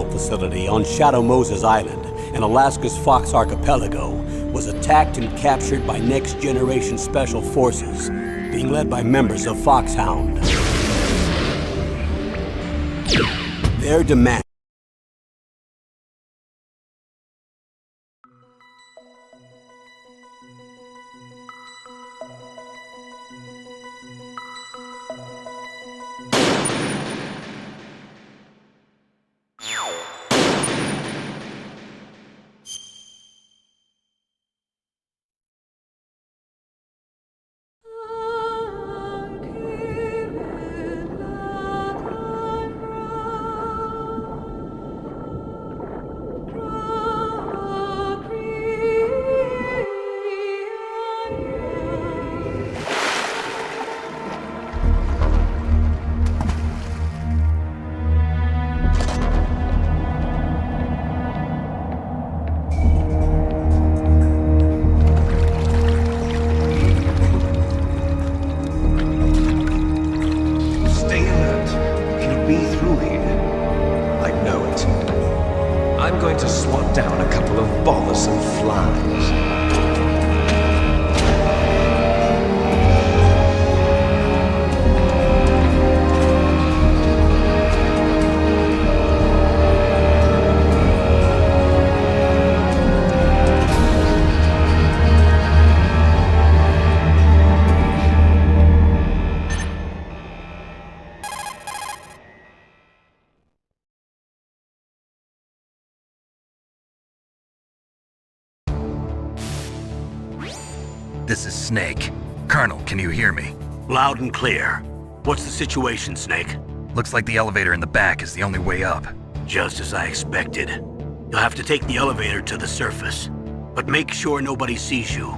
facility on Shadow Moses Island in Alaska's Fox Archipelago was attacked and captured by Next Generation Special Forces, being led by members of Foxhound. Their demand I'm going to swat down a couple of bothersome flies. This is Snake. Colonel, can you hear me? loud and clear. What's the situation, Snake? Looks like the elevator in the back is the only way up. Just as I expected. You'll have to take the elevator to the surface, but make sure nobody sees you.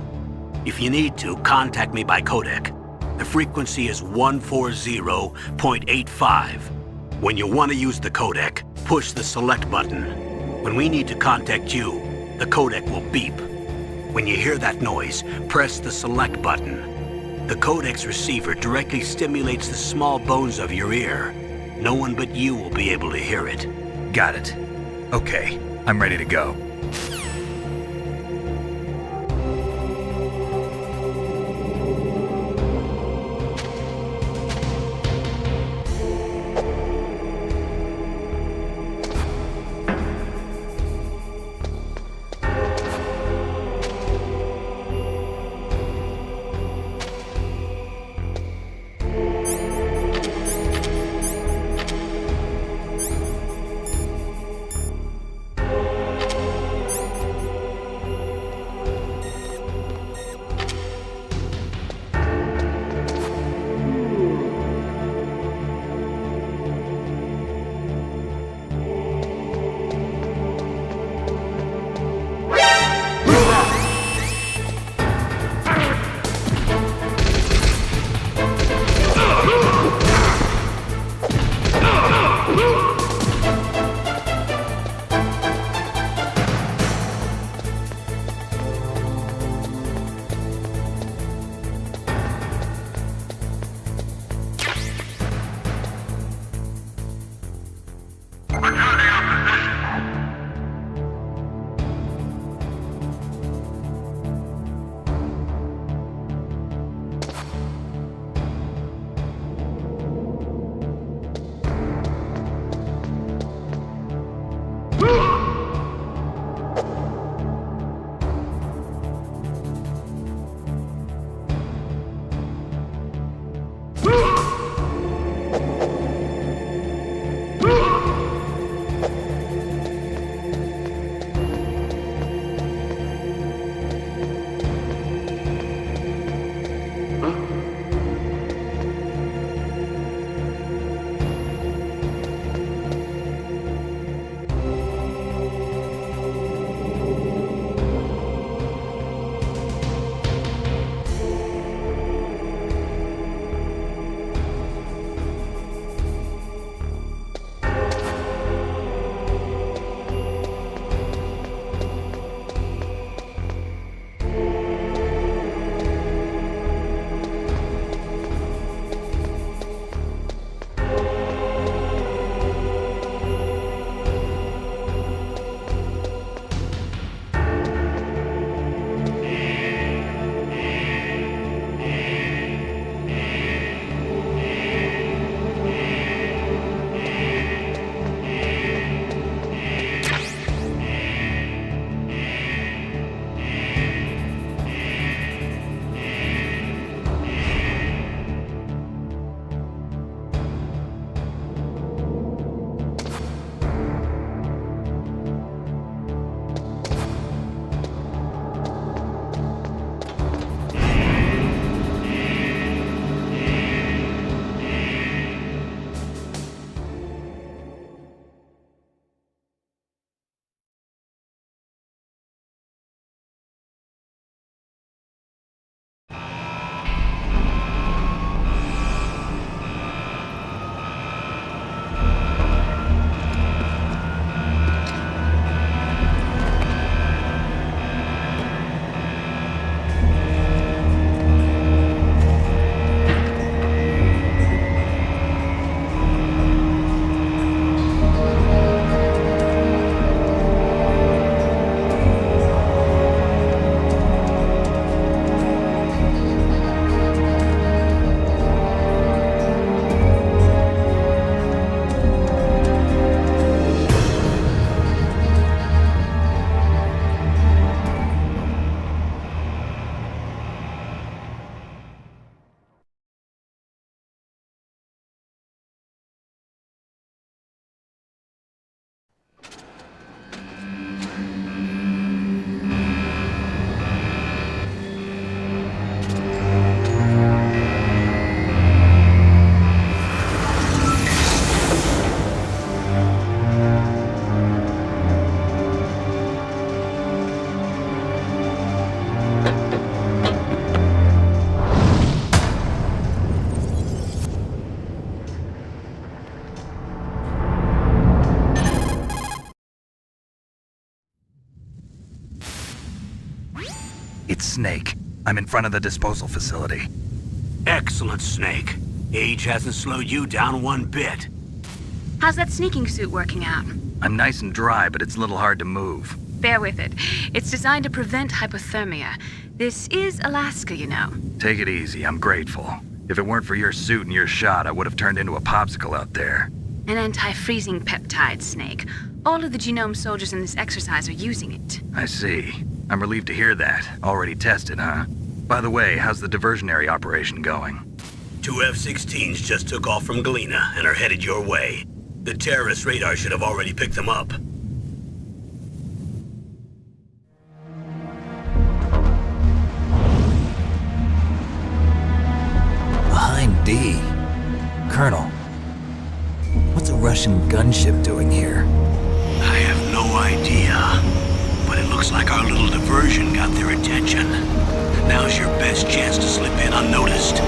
If you need to, contact me by codec. The frequency is 140.85. When you want to use the codec, push the select button. When we need to contact you, the codec will beep. When you hear that noise, press the select button. The codec's receiver directly stimulates the small bones of your ear. No one but you will be able to hear it. Got it. Okay, I'm ready to go. It's Snake. I'm in front of the disposal facility. Excellent, Snake. Age hasn't slowed you down one bit. How's that sneaking suit working out? I'm nice and dry, but it's a little hard to move. Bear with it. It's designed to prevent hypothermia. This is Alaska, you know. Take it easy, I'm grateful. If it weren't for your suit and your shot, I would have turned into a popsicle out there. An anti-freezing peptide, Snake. All of the genome soldiers in this exercise are using it. I see. I'm relieved to hear that. Already tested, huh? By the way, how's the diversionary operation going? 2 F-16s just took off from Galena and are headed your way. The terrorist radar should have already picked them up. Behind D. Colonel, what's a Russian gunship doing here? I have no idea, but it looks like our little diversion got their attention. Now's your best chance to slip in unnoticed.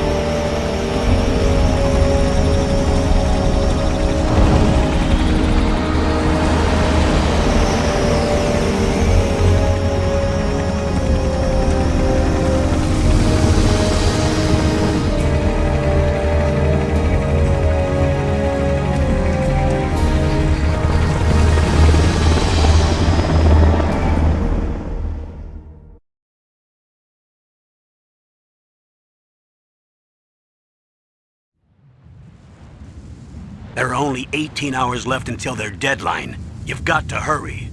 There are only 18 hours left until their deadline. You've got to hurry.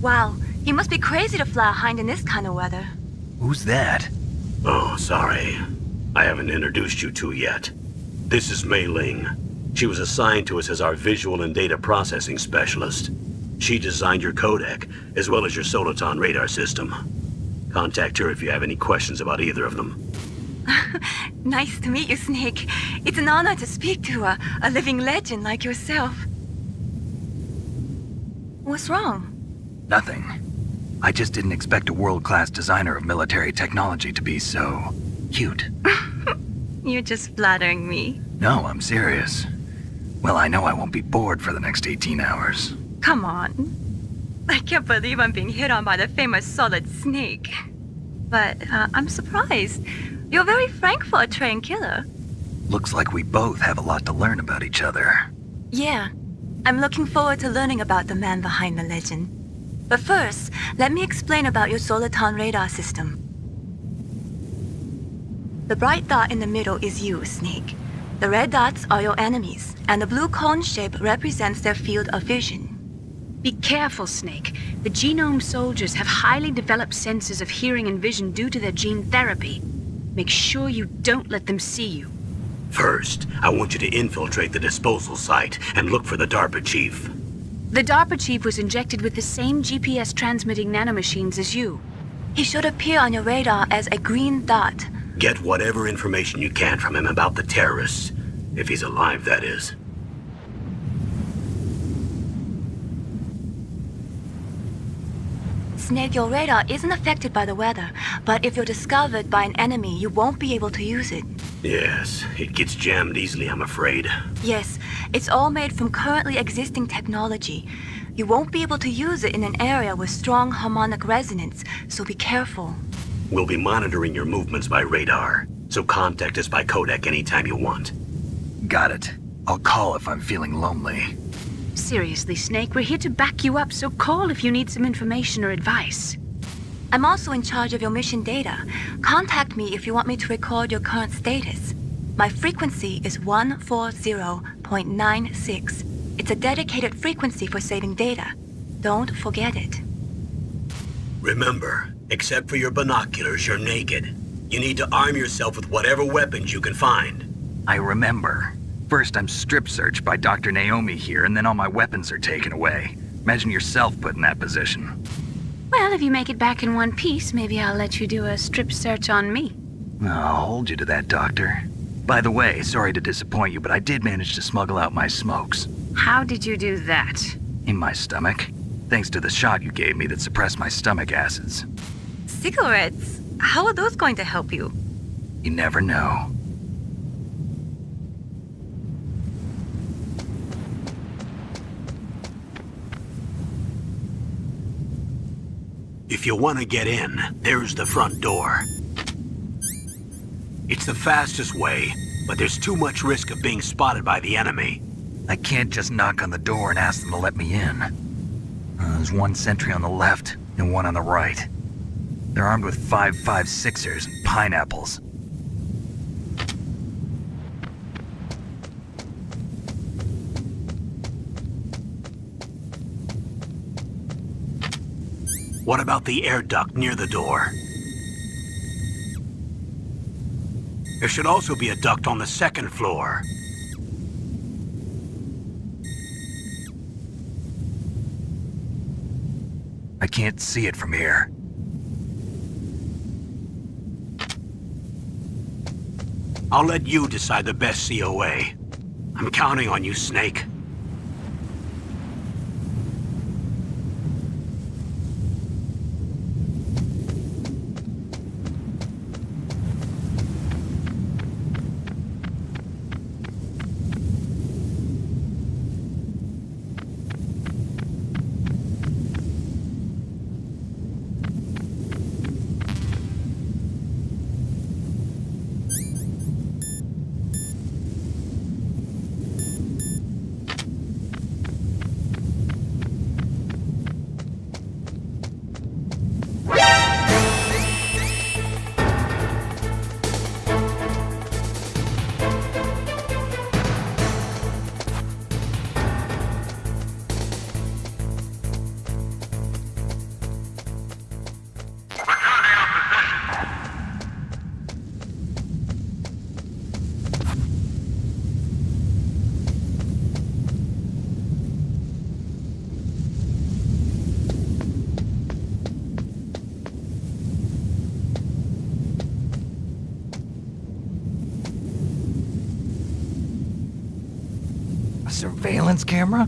Wow, you must be crazy to fly a hind in this kind of weather. Who's that? Oh, sorry. I haven't introduced you to yet. This is Mei Ling. She was assigned to us as our visual and data processing specialist. She designed your codec, as well as your Soliton radar system. Contact her if you have any questions about either of them. Nice to meet you, Snake. It's an honor to speak to a living legend like yourself. What's wrong? Nothing. I just didn't expect a world-class designer of military technology to be so cute. You're just flattering me. No, I'm serious. Well, I know I won't be bored for the next 18 hours. Come on. I can't believe I'm being hit on by the famous Solid Snake. But I'm surprised. You're very frank for a trained killer. Looks like we both have a lot to learn about each other. Yeah, I'm looking forward to learning about the man behind the legend. But first, let me explain about your Soliton radar system. The bright dot in the middle is you, Snake. The red dots are your enemies, and the blue cone shape represents their field of vision. Be careful, Snake. The genome soldiers have highly developed senses of hearing and vision due to their gene therapy. Make sure you don't let them see you. First, I want you to infiltrate the disposal site and look for the DARPA chief. The DARPA chief was injected with the same GPS transmitting nanomachines as you. He should appear on your radar as a green dot. Get whatever information you can from him about the terrorists. If he's alive, that is. Snake, your radar isn't affected by the weather, but if you're discovered by an enemy, you won't be able to use it. Yes, it gets jammed easily, I'm afraid. Yes, it's all made from currently existing technology. You won't be able to use it in an area with strong harmonic resonance, so be careful. We'll be monitoring your movements by radar, so contact us by codec anytime you want. Got it. I'll call if I'm feeling lonely. Seriously, Snake, we're here to back you up, so call if you need some information or advice. I'm also in charge of your mission data. Contact me if you want me to record your current status. My frequency is 140.96. It's a dedicated frequency for saving data. Don't forget it. Remember, except for your binoculars, you're naked. You need to arm yourself with whatever weapons you can find. I remember. First, I'm strip searched by Dr. Naomi here, and then all my weapons are taken away. Imagine yourself put in that position. Well, if you make it back in one piece, maybe I'll let you do a strip search on me. I'll hold you to that, Doctor. By the way, sorry to disappoint you, but I did manage to smuggle out my smokes. How did you do that? In my stomach. Thanks to the shot you gave me that suppressed my stomach acids. Cigarettes? How are those going to help you? You never know. If you want to get in, there's the front door. It's the fastest way, but there's too much risk of being spotted by the enemy. I can't just knock on the door and ask them to let me in. There's one sentry on the left and one on the right. They're armed with 5.56ers and pineapples. What about the air duct near the door? There should also be a duct on the second floor. I can't see it from here. I'll let you decide the best COA. I'm counting on you, Snake. A surveillance camera?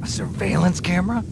A surveillance camera?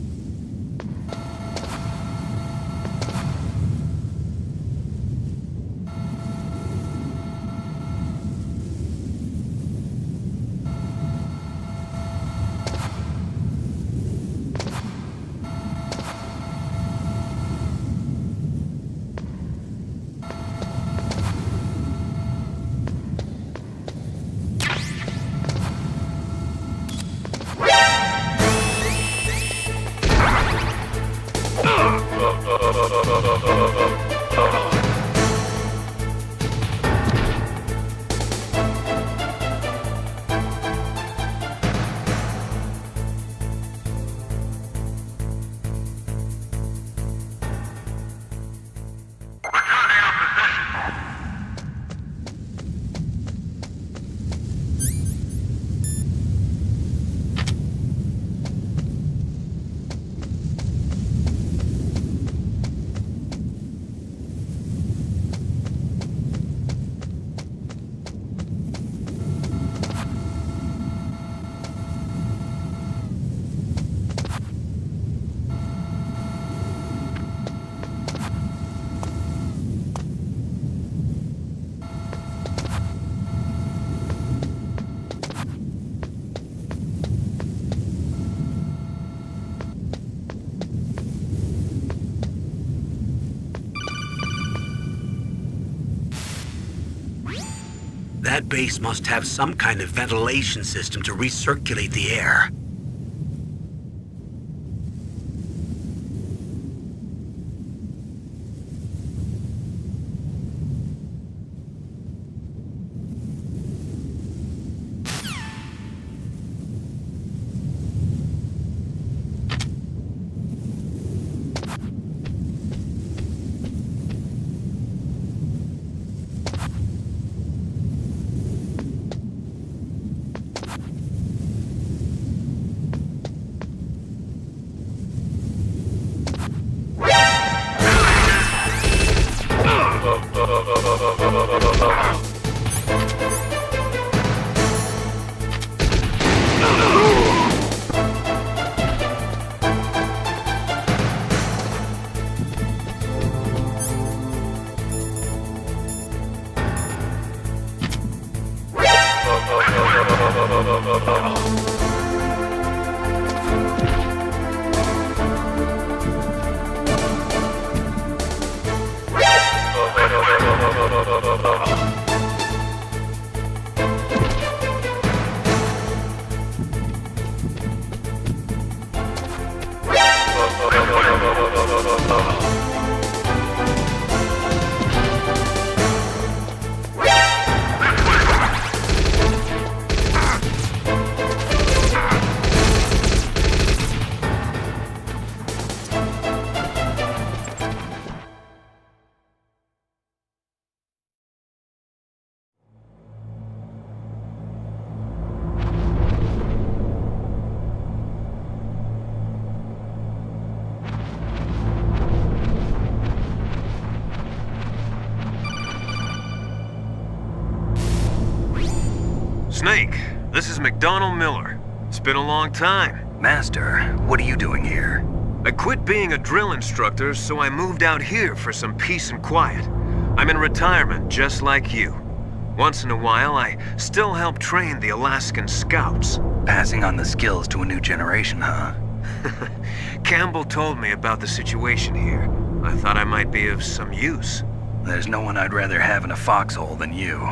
That base must have some kind of ventilation system to recirculate the air. Snake, this is McDonald Miller. It's been a long time. Master, what are you doing here? I quit being a drill instructor, so I moved out here for some peace and quiet. I'm in retirement, just like you. Once in a while, I still help train the Alaskan Scouts. Passing on the skills to a new generation, huh? Campbell told me about the situation here. I thought I might be of some use. There's no one I'd rather have in a foxhole than you.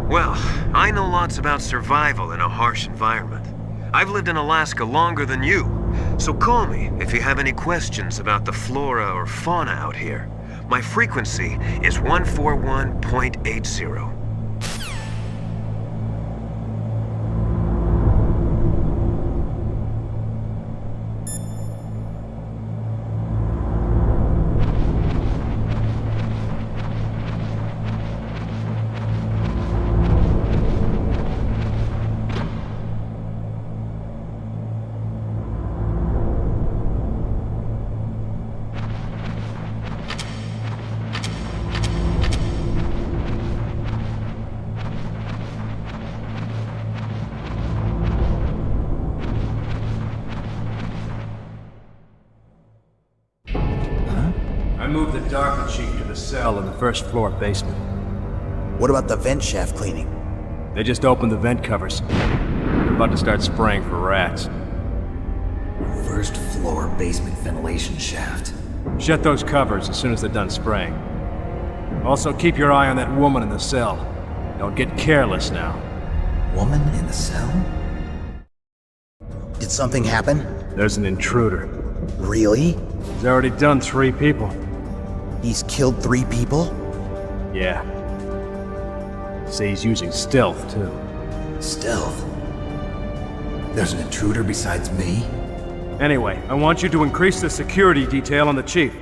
Well, I know lots about survival in a harsh environment. I've lived in Alaska longer than you, so call me if you have any questions about the flora or fauna out here. My frequency is 141.80. I moved the DARPA chief to the cell in the first floor basement. What about the vent shaft cleaning? They just opened the vent covers. They're about to start spraying for rats. First floor basement ventilation shaft. Shut those covers as soon as they're done spraying. Also, keep your eye on that woman in the cell. Don't get careless now. Woman in the cell? Did something happen? There's an intruder. Really? He's already done 3 people. He's killed 3 people? Yeah. Say he's using stealth, too. Stealth? There's an intruder besides me? Anyway, I want you to increase the security detail on the chief.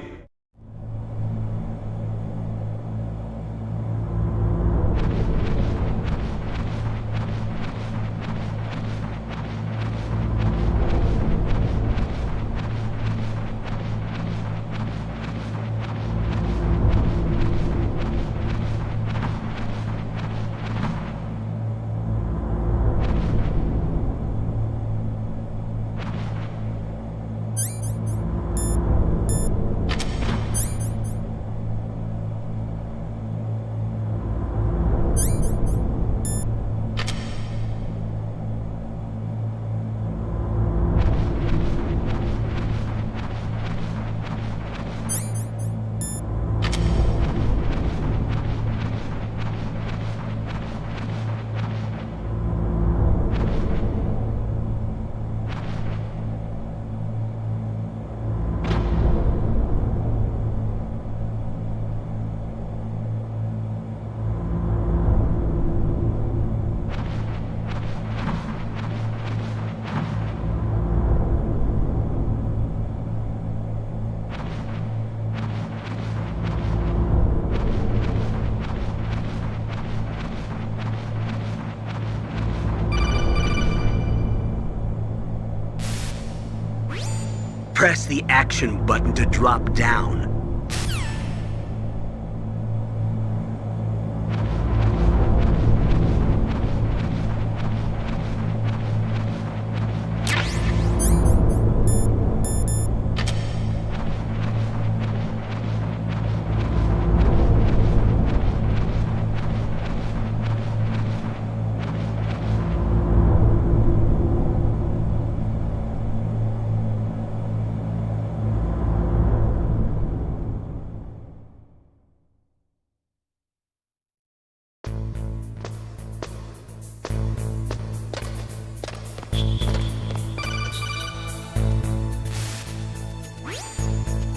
Press the action button to drop down.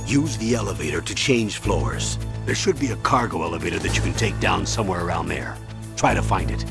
Use the elevator to change floors. There should be a cargo elevator that you can take down somewhere around there. Try to find it.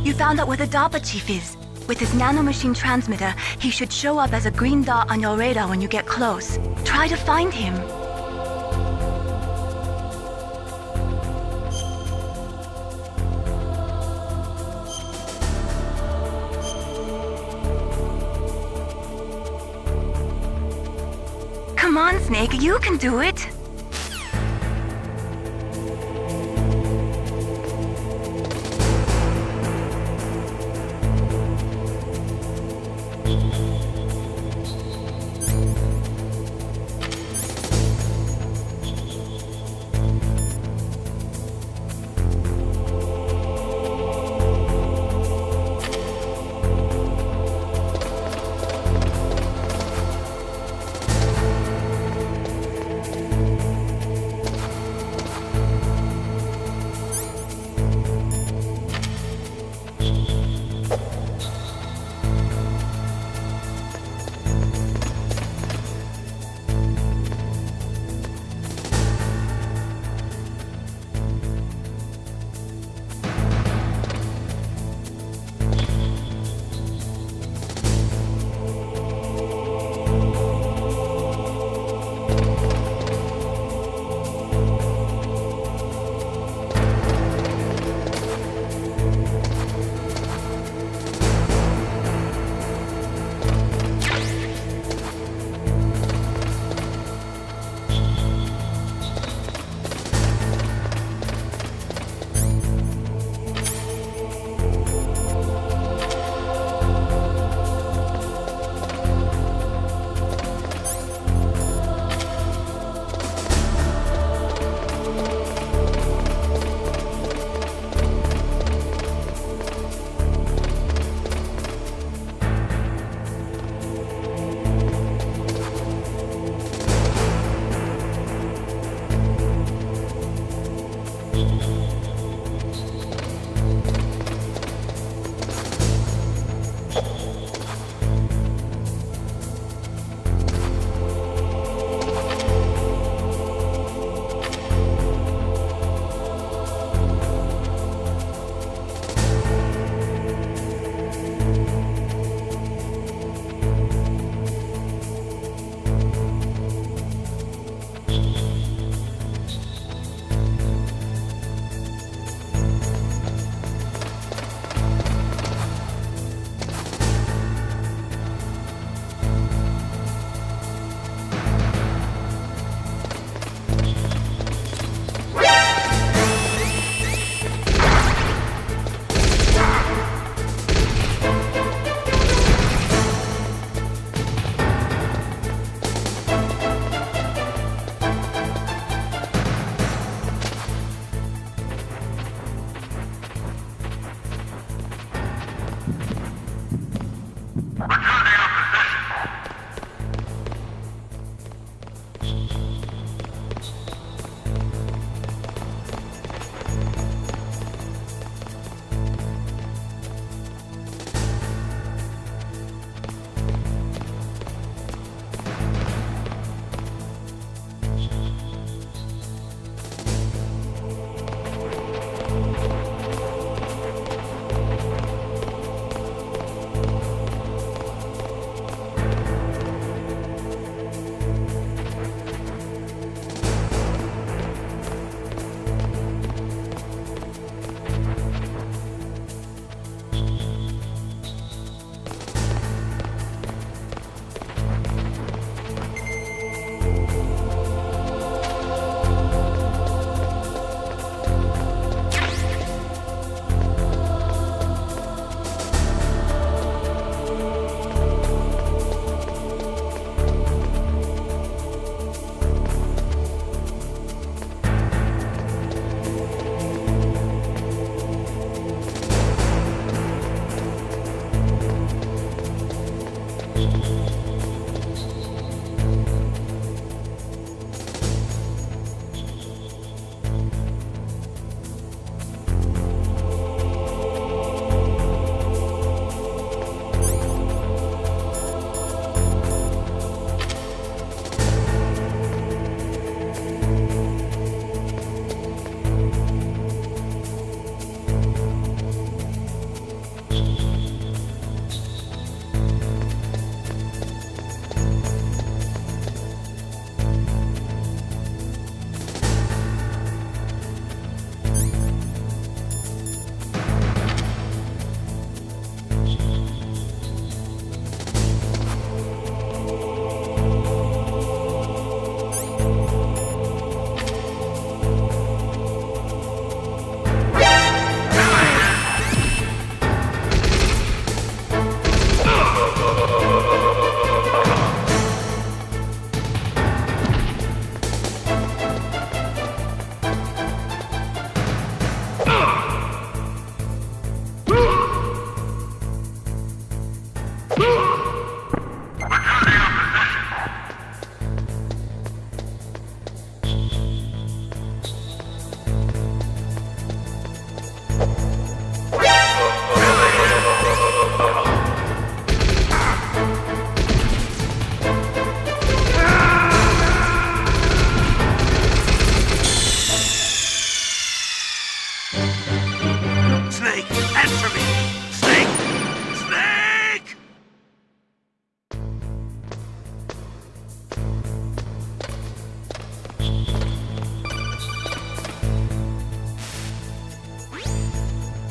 You found out where the DARPA chief is. With his nanomachine transmitter, he should show up as a green dot on your radar when you get close. Try to find him. Come on, Snake, you can do it!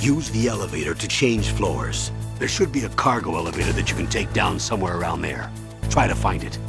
Use the elevator to change floors. There should be a cargo elevator that you can take down somewhere around there. Try to find it.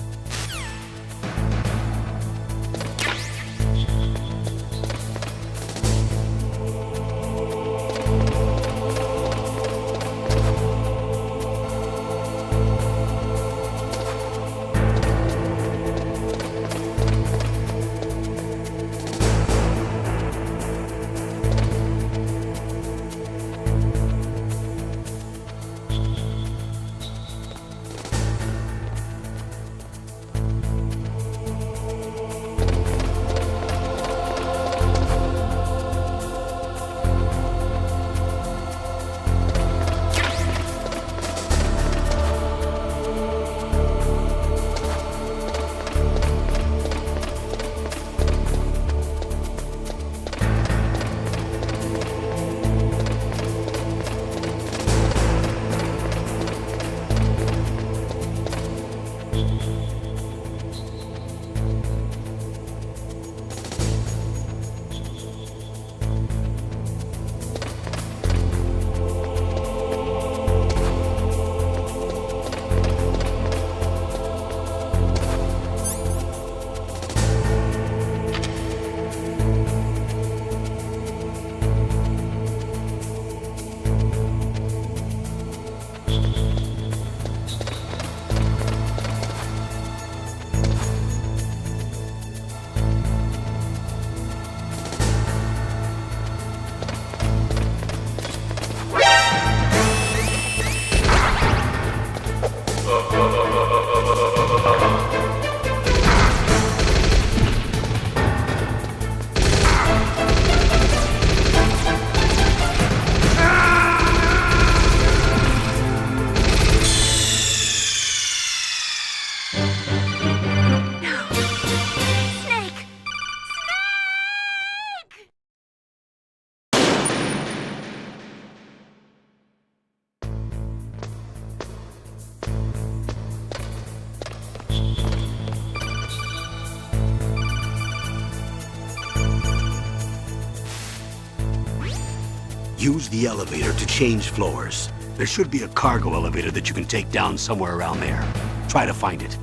Use the elevator to change floors. There should be a cargo elevator that you can take down somewhere around there. Try to find it.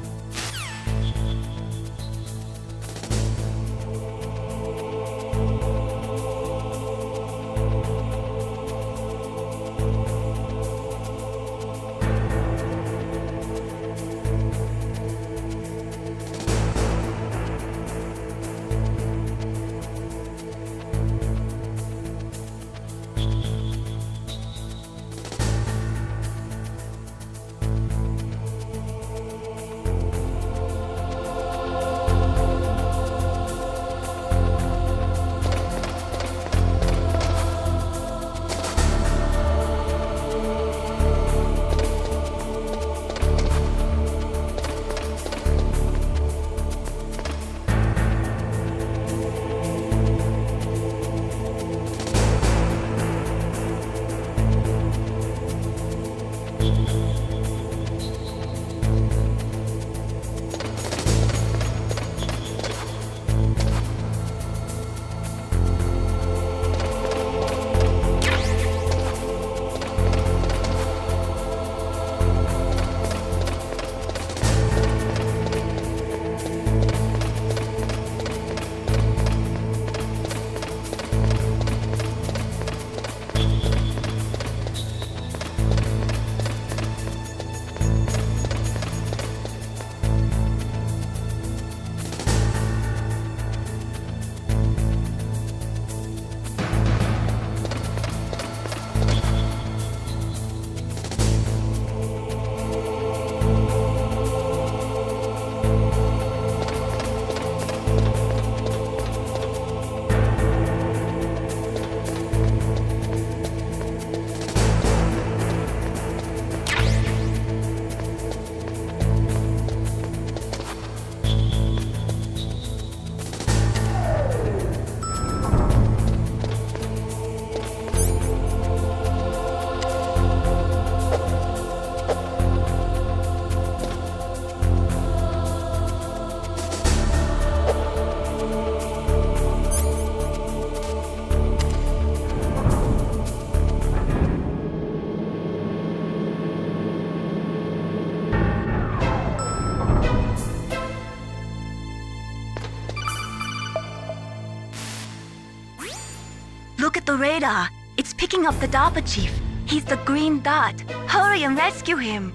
at the radar. It's picking up the DARPA chief. He's the green dot. Hurry and rescue him.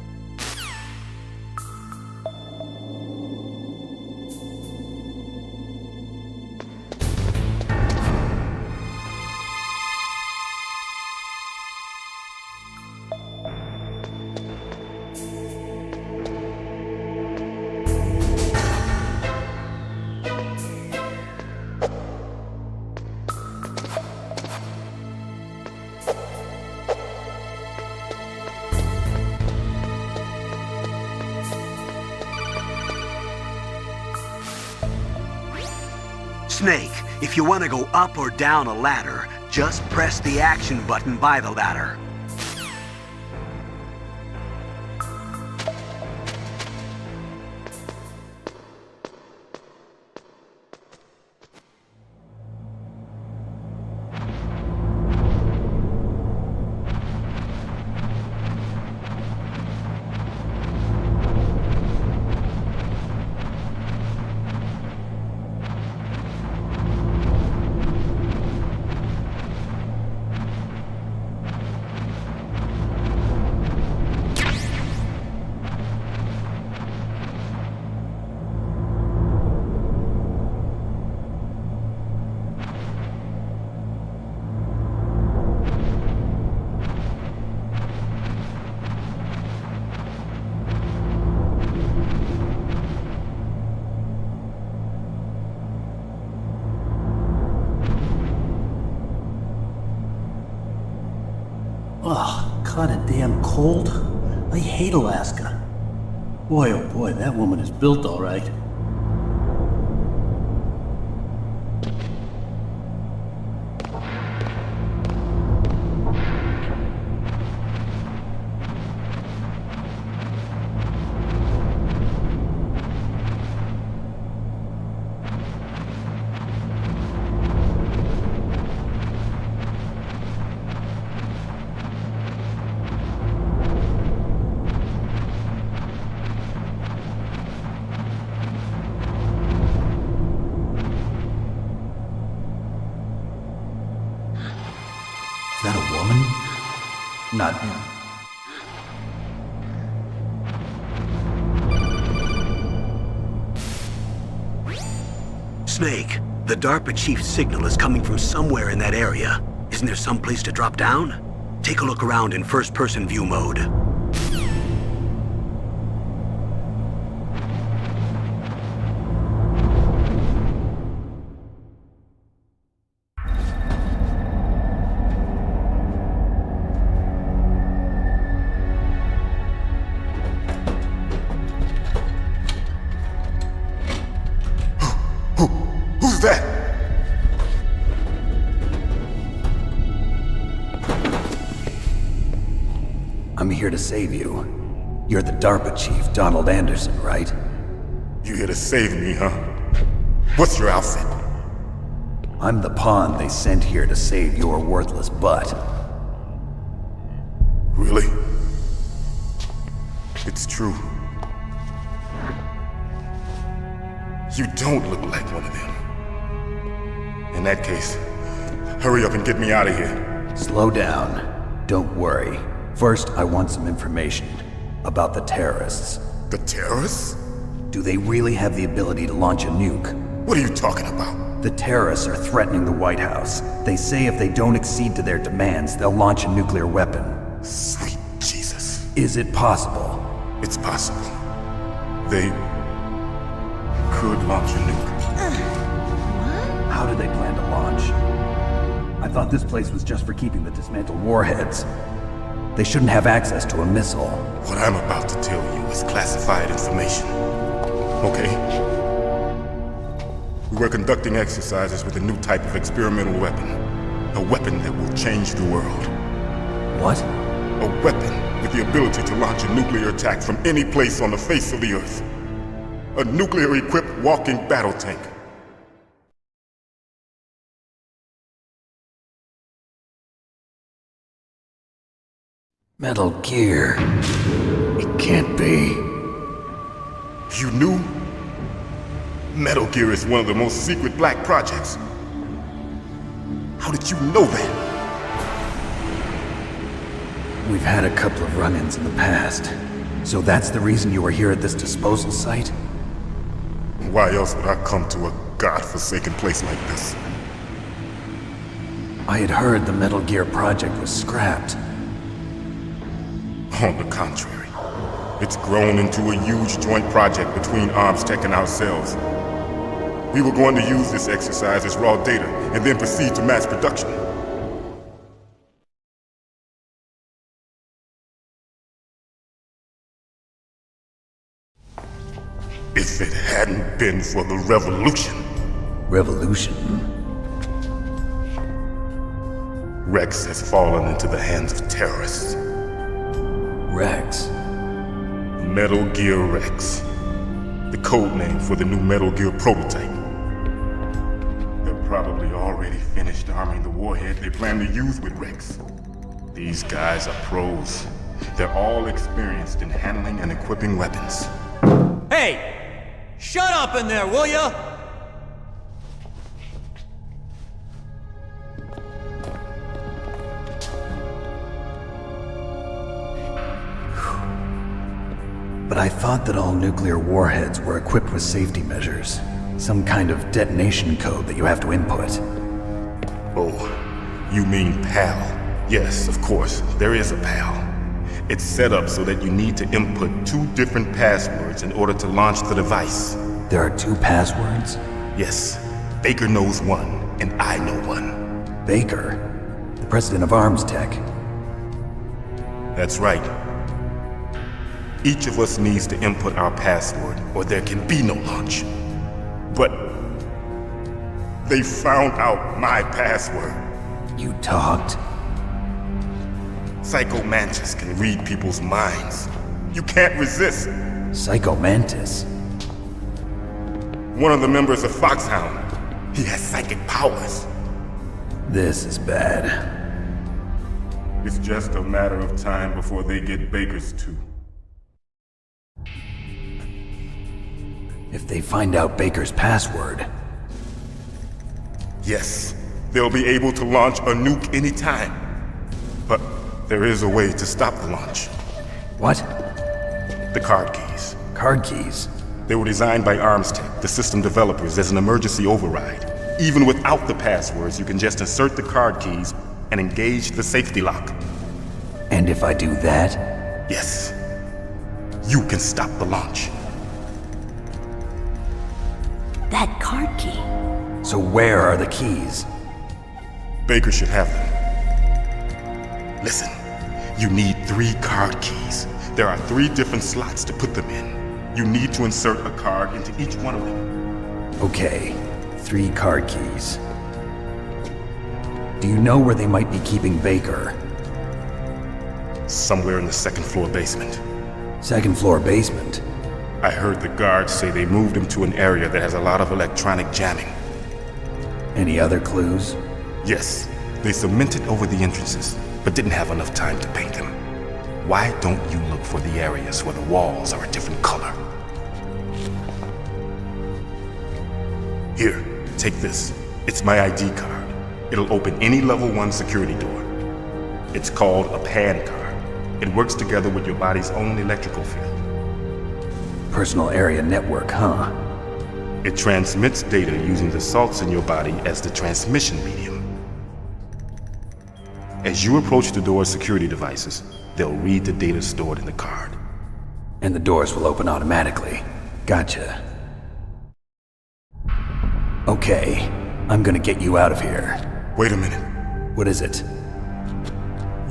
Snake, if you want to go up or down a ladder, just press the action button by the ladder. Ugh, kinda damn cold. I hate Alaska. Boy, oh boy, that woman is built all right. Is that a woman? Not him. Snake, the DARPA chief's signal is coming from somewhere in that area. Isn't there some place to drop down? Take a look around in first-person view mode. Who's that? I'm here to save you. You're the DARPA chief, Donald Anderson, right? You here to save me, huh? What's your outfit? I'm the pawn they sent here to save your worthless butt. Really? It's true. You don't look like one of them. In that case, hurry up and get me out of here. Slow down. Don't worry. First, I want some information about the terrorists. The terrorists? Do they really have the ability to launch a nuke? What are you talking about? The terrorists are threatening the White House. They say if they don't accede to their demands, they'll launch a nuclear weapon. Sweet Jesus. Is it possible? It's possible. They could launch a nuke. How do they plan to launch? I thought this place was just for keeping the dismantled warheads. They shouldn't have access to a missile. What I'm about to tell you is classified information. Okay? We were conducting exercises with a new type of experimental weapon. A weapon that will change the world. What? A weapon with the ability to launch a nuclear attack from any place on the face of the Earth. A nuclear-equipped walking battle tank. Metal Gear. It can't be. You knew? Metal Gear is one of the most secret black projects. How did you know that? We've had a couple of run-ins in the past. So that's the reason you were here at this disposal site? Why else would I come to a godforsaken place like this? I had heard the Metal Gear project was scrapped. On the contrary, it's grown into a huge joint project between ArmsTech and ourselves. We were going to use this exercise as raw data and then proceed to mass production. If it hadn't been for the revolution, Revolution? Rex has fallen into the hands of terrorists. Rex? Metal Gear Rex. The code name for the new Metal Gear prototype. They're probably already finished arming the warhead they plan to use with Rex. These guys are pros. They're all experienced in handling and equipping weapons. Hey! Shut up in there, will ya? But I thought that all nuclear warheads were equipped with safety measures. Some kind of detonation code that you have to input. Oh, you mean PAL? Yes, of course, there is a PAL. It's set up so that you need to input 2 different passwords in order to launch the device. There are 2 passwords? Yes, Baker knows one, and I know one. Baker? The president of ArmsTech? That's right. Each of us needs to input our password, or there can be no launch. But they found out my password. You talked? Psycho Mantis can read people's minds. You can't resist. Psycho Mantis? One of the members of Foxhound. He has psychic powers. This is bad. It's just a matter of time before they get Baker's too. If they find out Baker's password... Yes, they'll be able to launch a nuke anytime. But there is a way to stop the launch. What? The card keys. Card keys? They were designed by ArmsTech, the system developers, as an emergency override. Even without the passwords, you can just insert the card keys and engage the safety lock. And if I do that? Yes. You can stop the launch. That card key. So where are the keys? Baker should have them. Listen, you need 3 card keys. There are 3 different slots to put them in. You need to insert a card into each one of them. Okay, 3 card keys. Do you know where they might be keeping Baker? Somewhere in the 2nd floor basement. 2nd floor basement? I heard the guards say they moved him to an area that has a lot of electronic jamming. Any other clues? Yes, they cemented over the entrances, but didn't have enough time to paint them. Why don't you look for the areas where the walls are a different color? Here, take this. It's my ID card. It'll open any level 1 security door. It's called a PAN card. It works together with your body's own electrical field. Personal area network, huh? It transmits data using the salts in your body as the transmission medium. As you approach the door's security devices, they'll read the data stored in the card. And the doors will open automatically. Gotcha. Okay, I'm gonna get you out of here. Wait a minute. What is it?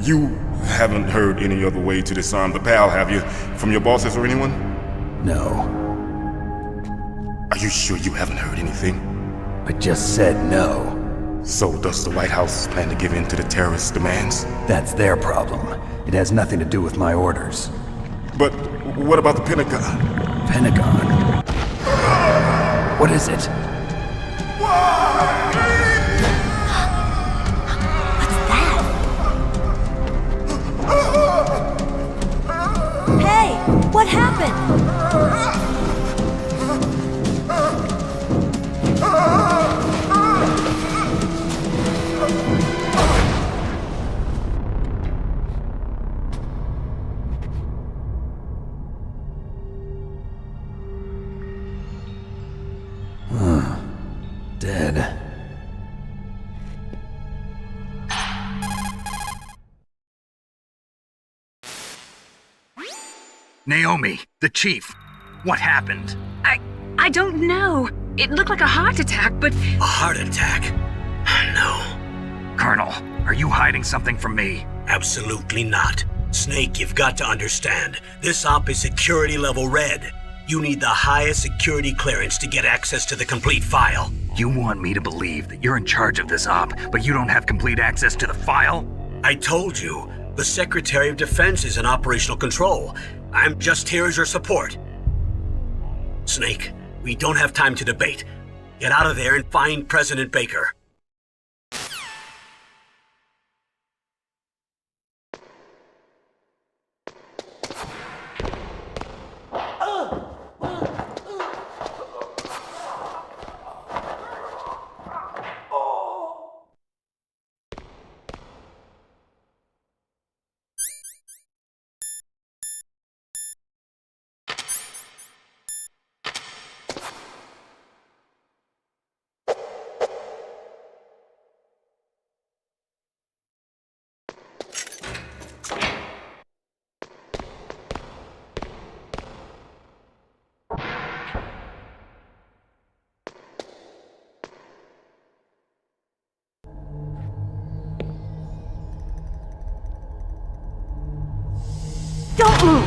You haven't heard any other way to disarm the PAL, have you? From your bosses or anyone? No. Are you sure you haven't heard anything? I just said no. So does the White House plan to give in to the terrorists' demands? That's their problem. It has nothing to do with my orders. But what about the Pentagon? Pentagon? What is it? Hey, what happened? Dead. Naomi, the chief. What happened? I don't know. It looked like a heart attack, but A heart attack? No, Colonel, are you hiding something from me? absolutely not. Snake, you've got to understand. This op is security level red. You need the highest security clearance to get access to the complete file. You want me to believe that you're in charge of this op, but you don't have complete access to the file? I told you, the Secretary of Defense is in operational control. I'm just here as your support. Snake, we don't have time to debate. Get out of there and find President Baker. Don't move!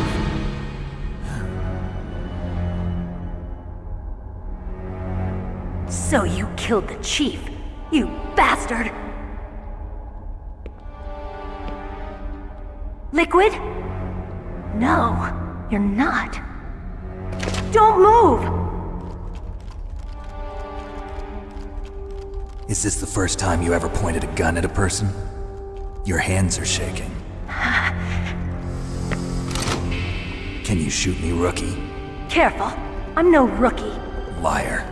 So you killed the chief, you bastard! Liquid? No, you're not. Don't move! Is this the first time you ever pointed a gun at a person? Your hands are shaking. Can you shoot me, rookie? Careful, I'm no rookie. Liar.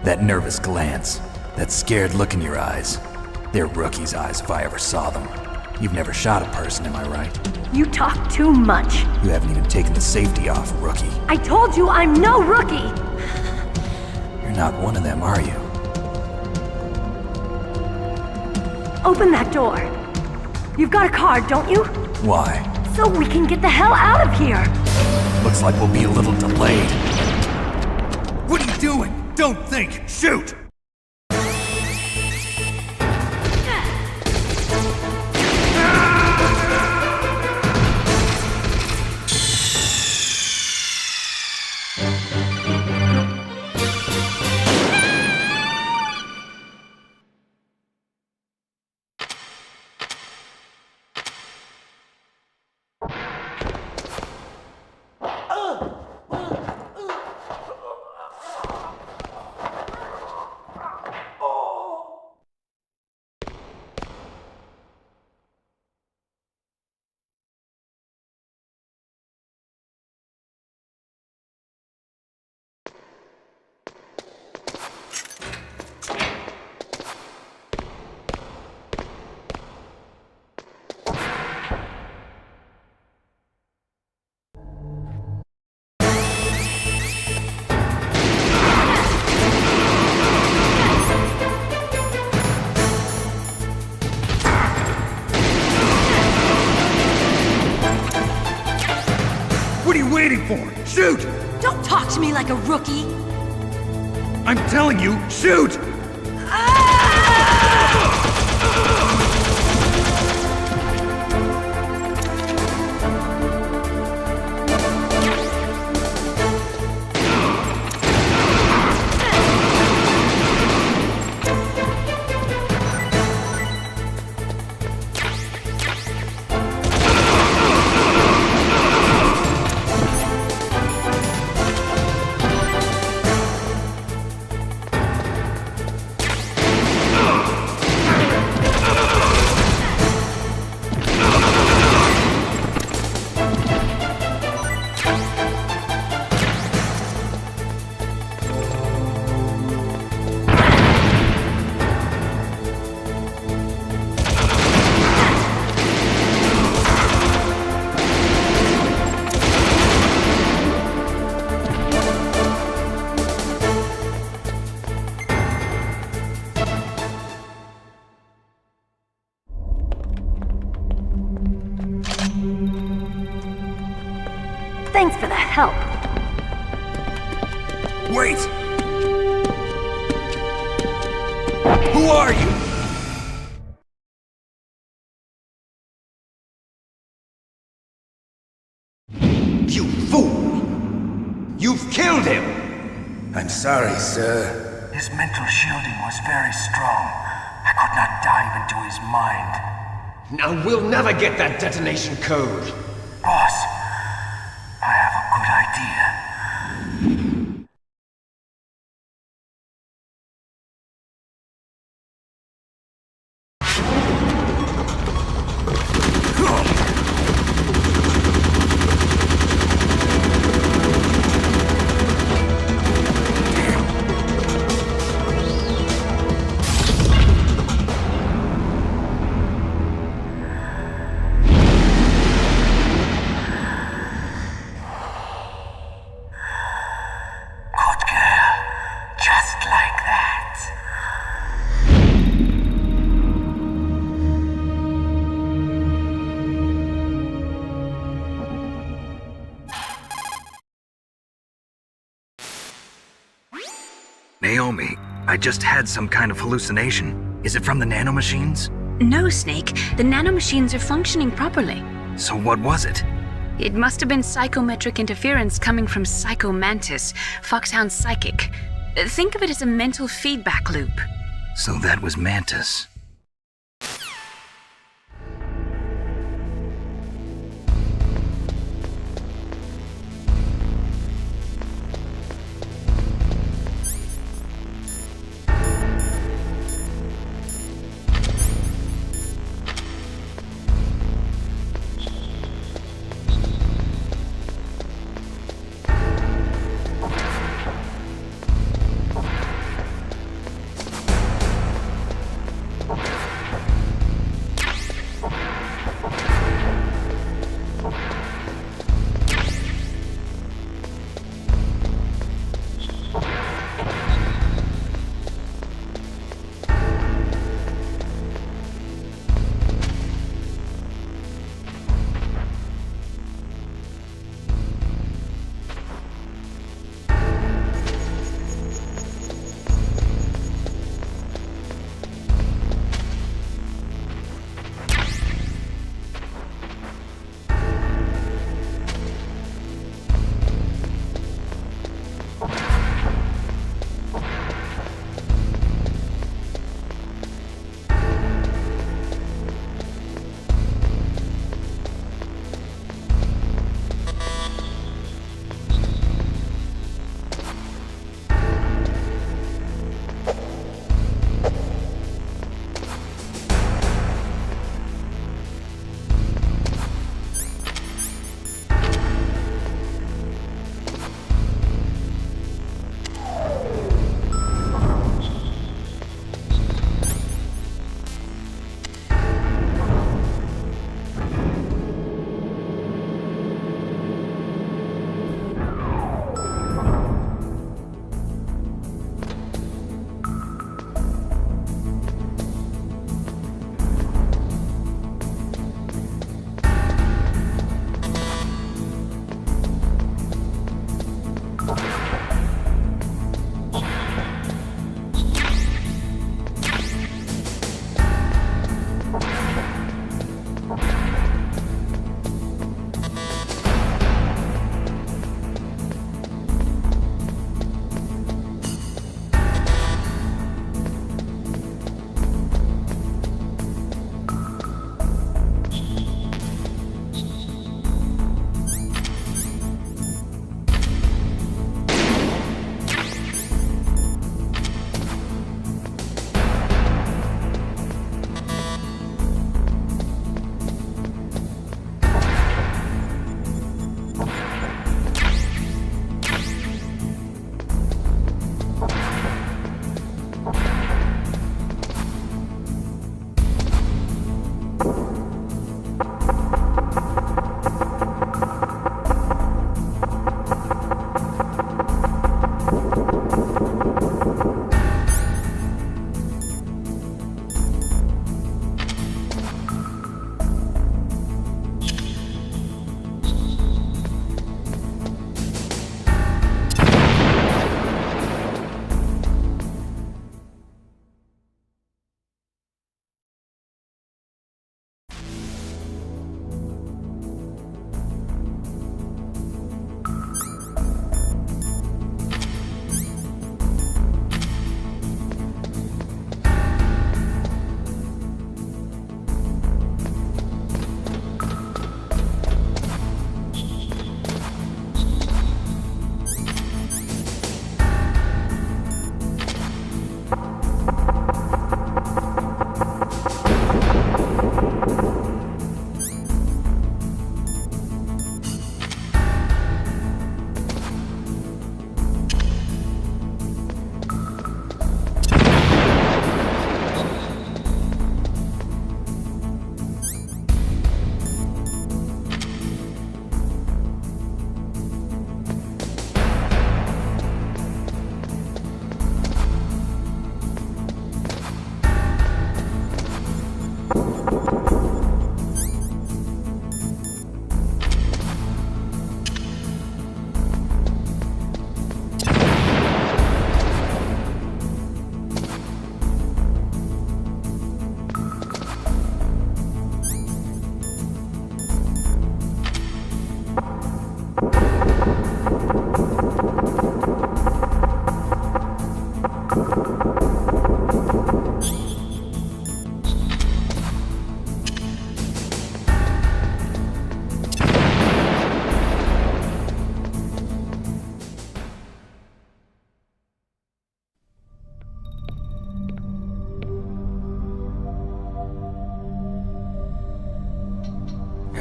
That nervous glance, that scared look in your eyes. They're rookie's eyes if I ever saw them. You've never shot a person, am I right? You talk too much. You haven't even taken the safety off, rookie. I told you I'm no rookie! You're not one of them, are you? Open that door. You've got a card, don't you? Why? So we can get the hell out of here! Looks like we'll be a little delayed. What are you doing? Don't think! Shoot! What are you waiting for? Shoot! Don't talk to me like a rookie! I'm telling you, shoot! help. Wait! Who are you? You fool! You've killed him! I'm sorry, sir. His mental shielding was very strong. I could not dive into his mind. Now we'll never get that detonation code. Boss, I have a good idea. Naomi, I just had some kind of hallucination. Is it from the nanomachines? No, Snake. The nanomachines are functioning properly. So what was it? It must have been psychometric interference coming from Psycho Mantis, Foxhound's psychic. Think of it as a mental feedback loop. So that was Mantis.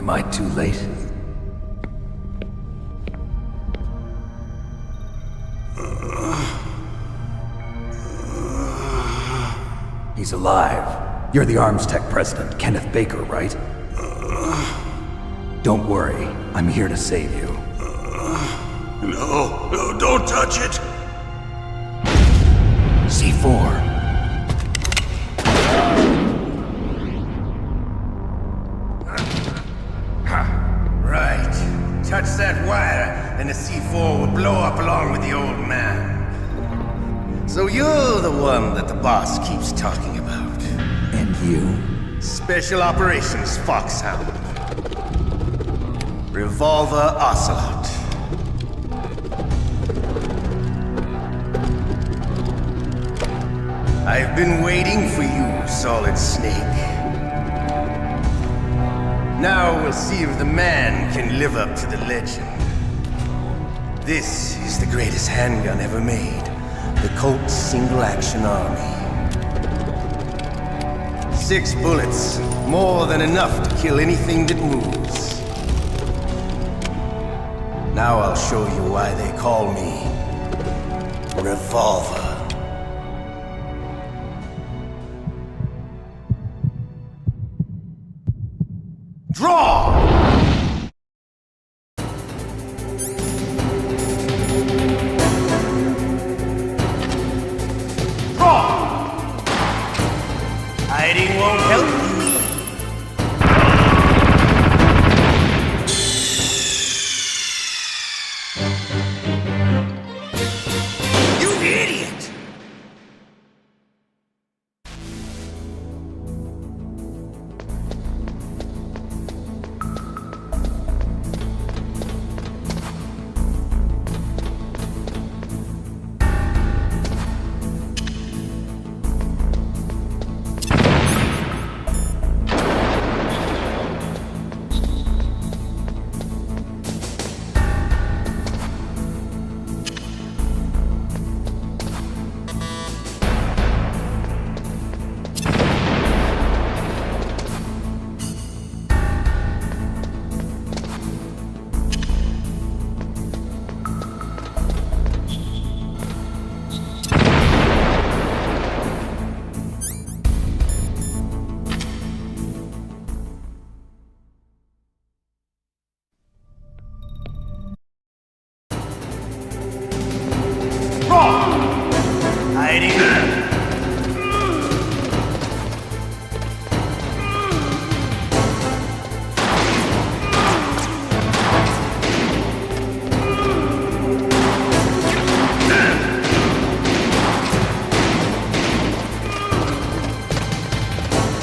Am I too late? He's alive. You're the Arms Tech president, Kenneth Baker, right? Don't worry. I'm here to save you. No, don't touch it! C4. Right. Touch that wire, and the C4 will blow up along with the old man. So you're the one that the boss keeps talking about. And you? Special Operations Foxhound. Revolver Ocelot. I've been waiting for you, Solid Snake. Now we'll see if the man can live up to the legend. This is the greatest handgun ever made. The Colt Single Action Army. 6 bullets, more than enough to kill anything that moves. Now I'll show you why they call me Revolver. Draw! Hiding won't help you. You idiot! Hiding.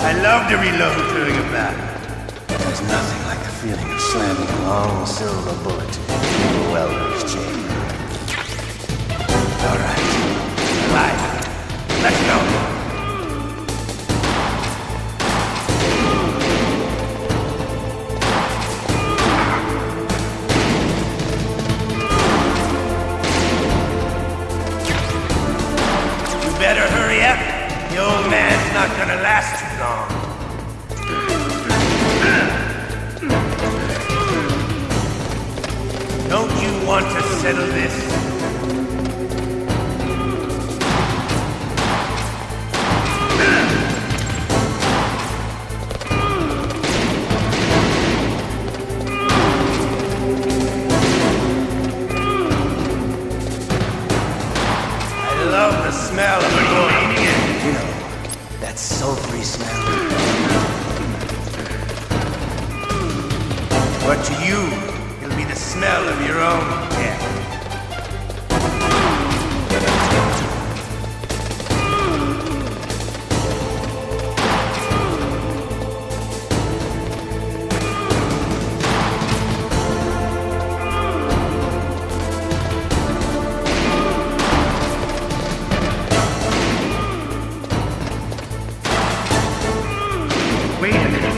I love to reload during a battle. There's nothing like the feeling of slamming a long silver bullet into a welder's chamber. All right. Right. Let's go. You better hurry up. The old man's not gonna last too long. Don't you want to settle this? I love the smell of a good Indian. You know, that sultry smell. But to you, it'll be the smell of your own death. Wait a minute.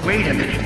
Wait a minute.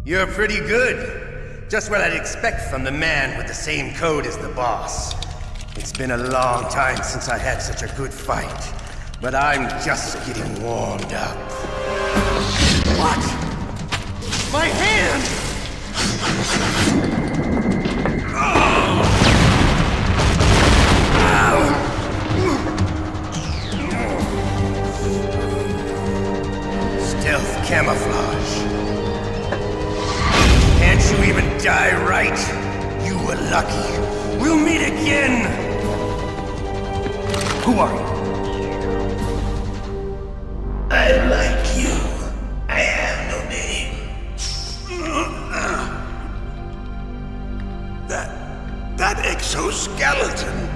You're pretty good. Just what I'd expect from the man with the same code as the boss. It's been a long time since I had such a good fight, but I'm just getting warmed up. What? My hand! Stealth camouflage. Can't you even die right? You were lucky. We'll meet again! Who are you? I like you. I have no name. That exoskeleton.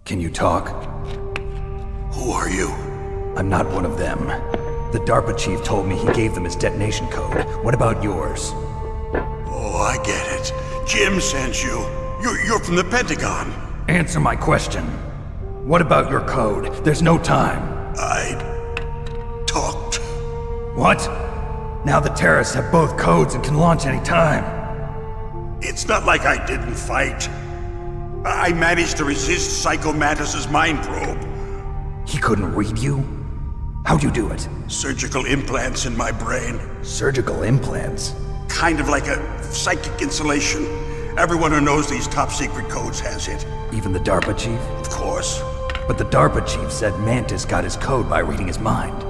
Can you talk? Who are you? I'm not one of them. The DARPA chief told me he gave them his detonation code. What about yours? Oh, I get it. Jim sent you. You're from the Pentagon. Answer my question. What about your code? There's no time. I talked. What? Now the terrorists have both codes and can launch any time. It's not like I didn't fight. I managed to resist Psycho Mantis's mind probe. He couldn't read you? How'd you do it? Surgical implants in my brain. Surgical implants? Kind of like a psychic insulation. Everyone who knows these top secret codes has it. Even the DARPA chief? Of course. But the DARPA chief said Mantis got his code by reading his mind.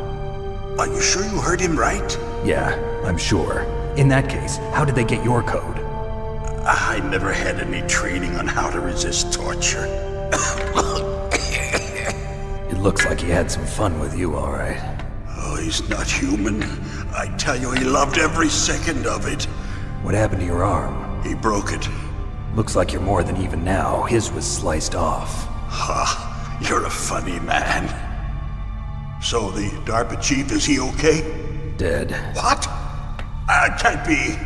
Are you sure you heard him right? Yeah, I'm sure. In that case, how did they get your code? I never had any training on how to resist torture. It looks like he had some fun with you, all right. Oh, he's not human. I tell you, he loved every second of it. What happened to your arm? He broke it. Looks like you're more than even now. His was sliced off. Ha, you're a funny man. So the DARPA chief, is he okay? Dead. What? Can't be.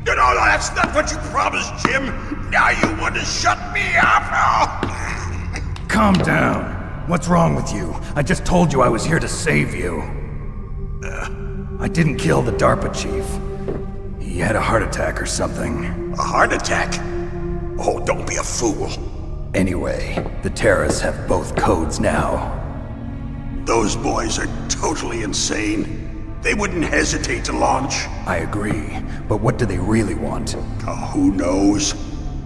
No, that's not what you promised, Jim. Now you want to shut me up? Calm down. What's wrong with you? I just told you I was here to save you. I didn't kill the DARPA chief. He had a heart attack or something. A heart attack? Oh, don't be a fool. Anyway, the terrorists have both codes now. Those boys are totally insane. They wouldn't hesitate to launch. I agree, but what do they really want? Oh, who knows?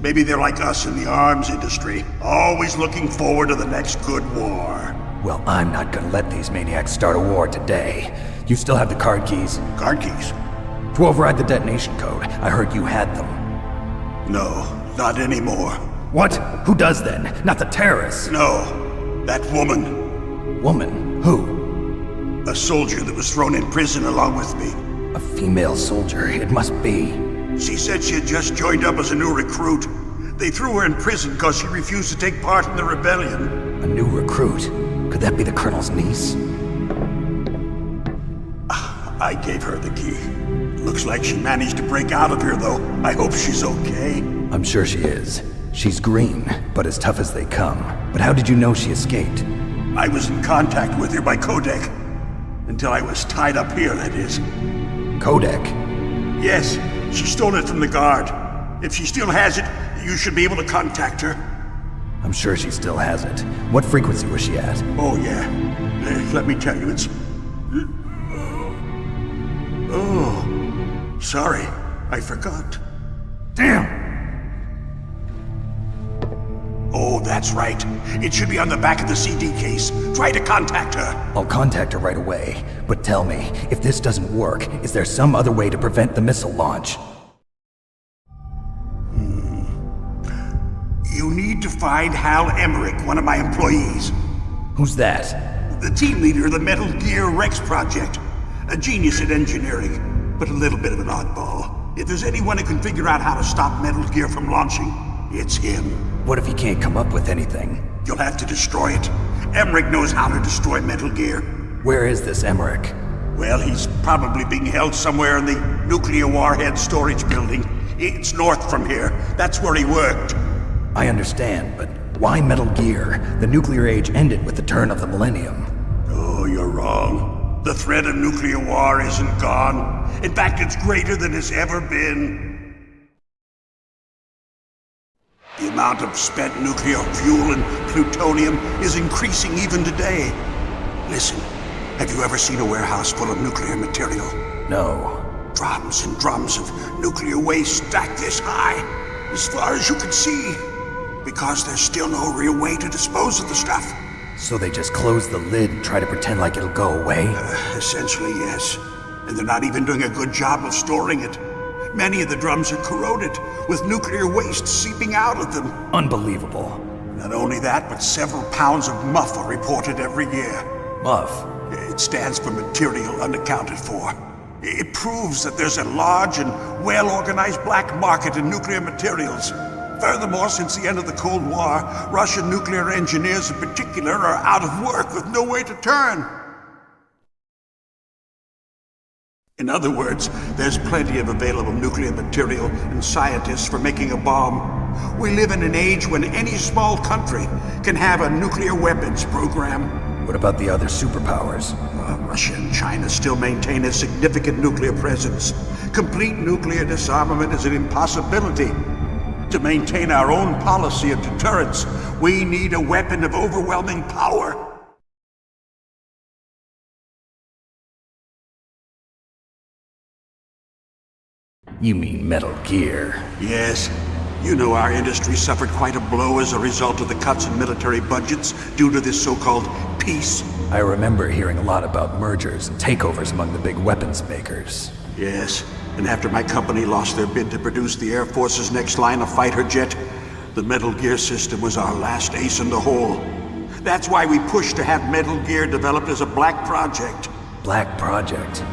Maybe they're like us in the arms industry, always looking forward to the next good war. Well, I'm not gonna let these maniacs start a war today. You still have the card keys? Card keys? To override the detonation code. I heard you had them. No, not anymore. What? Who does then? Not the terrorists? No, that woman. Woman? Who? A soldier that was thrown in prison along with me. A female soldier, it must be. She said she had just joined up as a new recruit. They threw her in prison because she refused to take part in the rebellion. A new recruit? Could that be the Colonel's niece? I gave her the key. Looks like she managed to break out of here, though. I hope she's okay. I'm sure she is. She's green, but as tough as they come. But how did you know she escaped? I was in contact with her by codec. Until I was tied up here, that is. Codec? Yes, she stole it from the guard. If she still has it, you should be able to contact her. I'm sure she still has it. What frequency was she at? Oh, yeah. Let me tell you, it's... Oh, sorry. I forgot. Damn! Oh, that's right. It should be on the back of the CD case. Try to contact her. I'll contact her right away. But tell me, if this doesn't work, is there some other way to prevent the missile launch? You need to find Hal Emmerich, one of my employees. Who's that? The team leader of the Metal Gear Rex project. A genius at engineering, but a little bit of an oddball. If there's anyone who can figure out how to stop Metal Gear from launching, it's him. What if he can't come up with anything? You'll have to destroy it. Emmerich knows how to destroy Metal Gear. Where is this Emmerich? Well, he's probably being held somewhere in the nuclear warhead storage building. It's north from here. That's where he worked. I understand, but why Metal Gear? The nuclear age ended with the turn of the millennium. Oh, you're wrong. The threat of nuclear war isn't gone. In fact, it's greater than it's ever been. The amount of spent nuclear fuel and plutonium is increasing even today. Listen, have you ever seen a warehouse full of nuclear material? No. Drums and drums of nuclear waste stacked this high, as far as you can see. Because there's still no real way to dispose of the stuff. So they just close the lid and try to pretend like it'll go away? Essentially, yes. And they're not even doing a good job of storing it. Many of the drums are corroded, with nuclear waste seeping out of them. Unbelievable. Not only that, but several pounds of MUF are reported every year. MUF? It stands for Material Unaccounted For. It proves that there's a large and well-organized black market in nuclear materials. Furthermore, since the end of the Cold War, Russian nuclear engineers in particular are out of work with no way to turn. In other words, there's plenty of available nuclear material and scientists for making a bomb. We live in an age when any small country can have a nuclear weapons program. What about the other superpowers? Russia and China still maintain a significant nuclear presence. Complete nuclear disarmament is an impossibility. To maintain our own policy of deterrence, we need a weapon of overwhelming power. You mean Metal Gear? Yes. You know our industry suffered quite a blow as a result of the cuts in military budgets due to this so-called peace. I remember hearing a lot about mergers and takeovers among the big weapons makers. Yes, and after my company lost their bid to produce the Air Force's next line of fighter jet, the Metal Gear system was our last ace in the hole. That's why we pushed to have Metal Gear developed as a black project. Black project?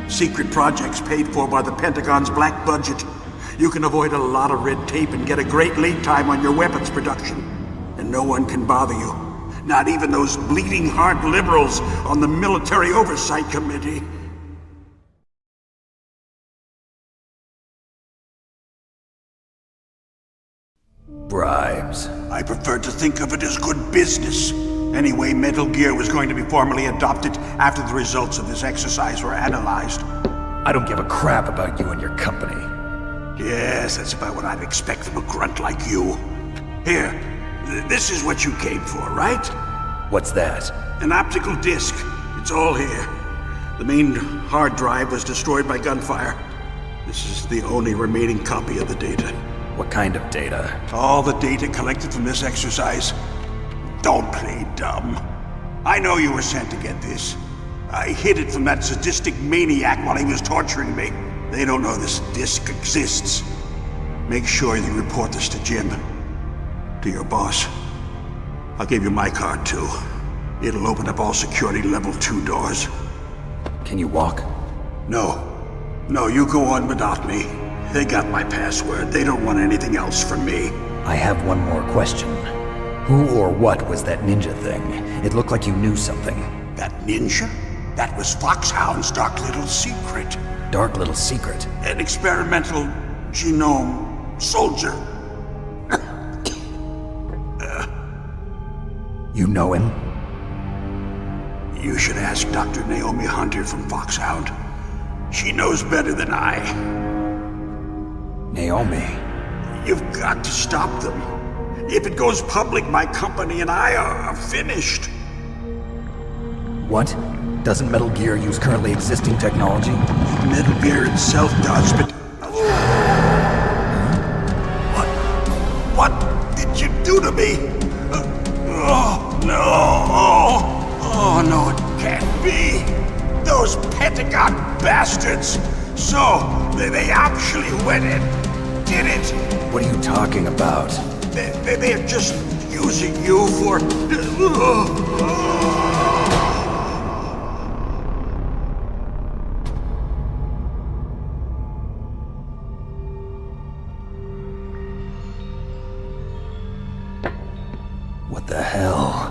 Secret projects paid for by the Pentagon's black budget. You can avoid a lot of red tape and get a great lead time on your weapons production. And no one can bother you. Not even those bleeding heart liberals on the Military Oversight Committee. Bribes. I prefer to think of it as good business. Anyway, Metal Gear was going to be formally adopted after the results of this exercise were analyzed. I don't give a crap about you and your company. Yes, that's about what I'd expect from a grunt like you. Here, this is what you came for, right? What's that? An optical disc. It's all here. The main hard drive was destroyed by gunfire. This is the only remaining copy of the data. What kind of data? All the data collected from this exercise. Don't play dumb. I know you were sent to get this. I hid it from that sadistic maniac while he was torturing me. They don't know this disk exists. Make sure you report this to Jim. To your boss. I'll give you my card too. It'll open up all security level 2 doors. Can you walk? No. No, you go on without me. They got my password. They don't want anything else from me. I have one more question. Who or what was that ninja thing? It looked like you knew something. That ninja? That was Foxhound's dark little secret. Dark little secret? An experimental genome soldier. You know him? You should ask Dr. Naomi Hunter from Foxhound. She knows better than I. Naomi? You've got to stop them. If it goes public, my company and I are finished. What? Doesn't Metal Gear use currently existing technology? Metal Gear itself does, but... What did you do to me? Oh, no. Oh, no, it can't be. Those Pentagon bastards. So, they actually went and did it. What are you talking about? They're just using you for... What the hell?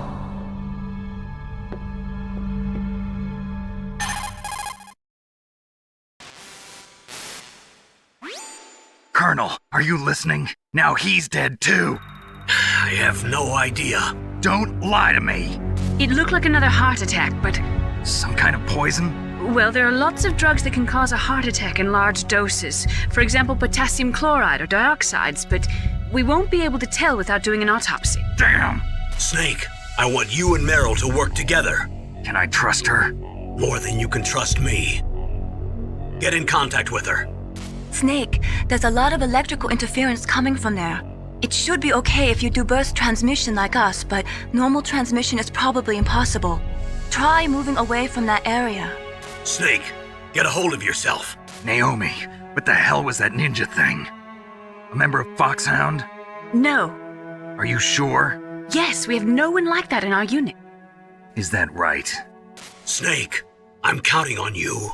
Colonel, are you listening? Now he's dead too. I have no idea. Don't lie to me. It looked like another heart attack, but... Some kind of poison? Well, there are lots of drugs that can cause a heart attack in large doses. For example, potassium chloride or dioxides, but we won't be able to tell without doing an autopsy. Damn! Snake, I want you and Meryl to work together. Can I trust her? More than you can trust me. Get in contact with her. Snake, there's a lot of electrical interference coming from there. It should be okay if you do burst transmission like us, but normal transmission is probably impossible. Try moving away from that area. Snake, get a hold of yourself. Naomi, what the hell was that ninja thing? A member of Foxhound? No. Are you sure? Yes, we have no one like that in our unit. Is that right? Snake, I'm counting on you.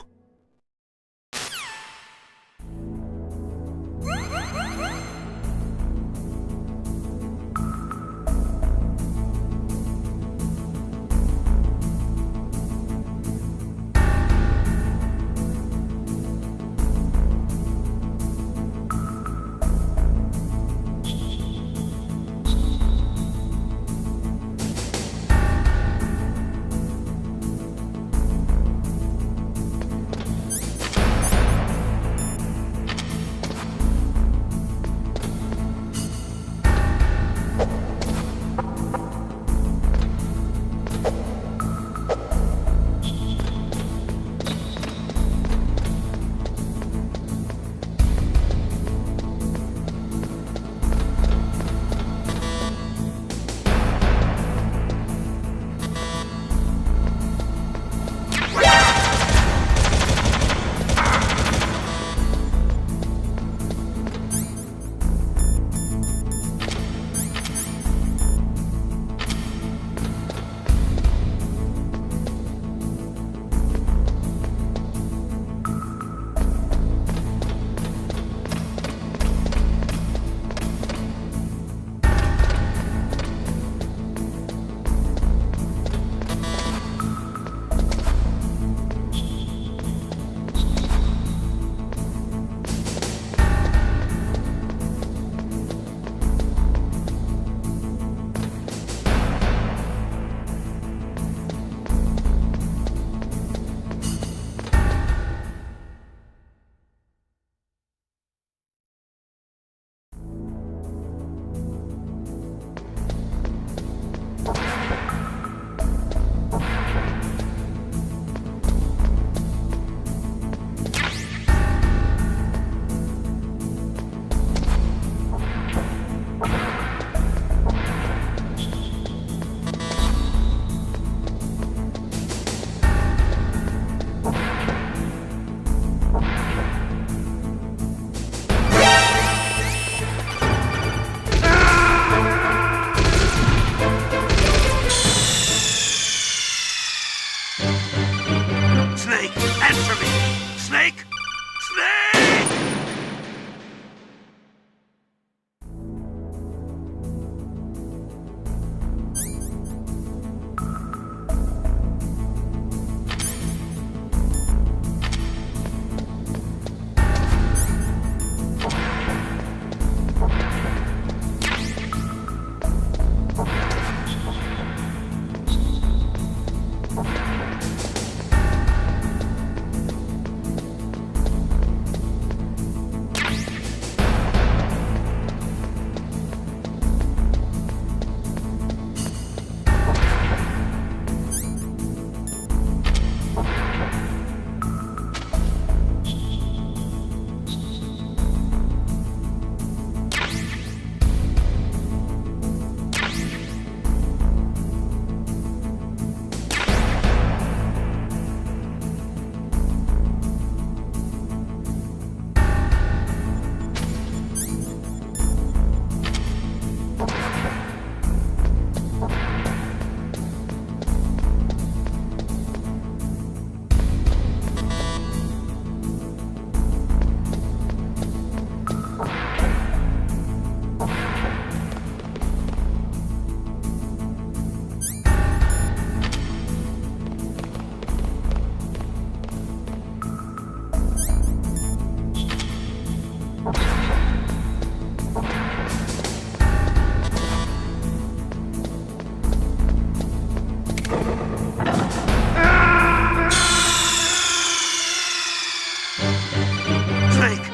Snake,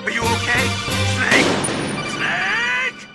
are you okay? Snake! Snake!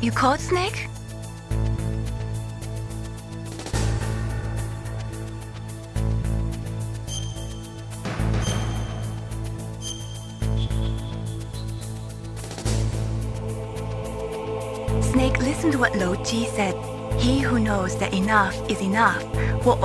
You caught Snake? listen to what Lo Ji said. He who knows that enough is enough will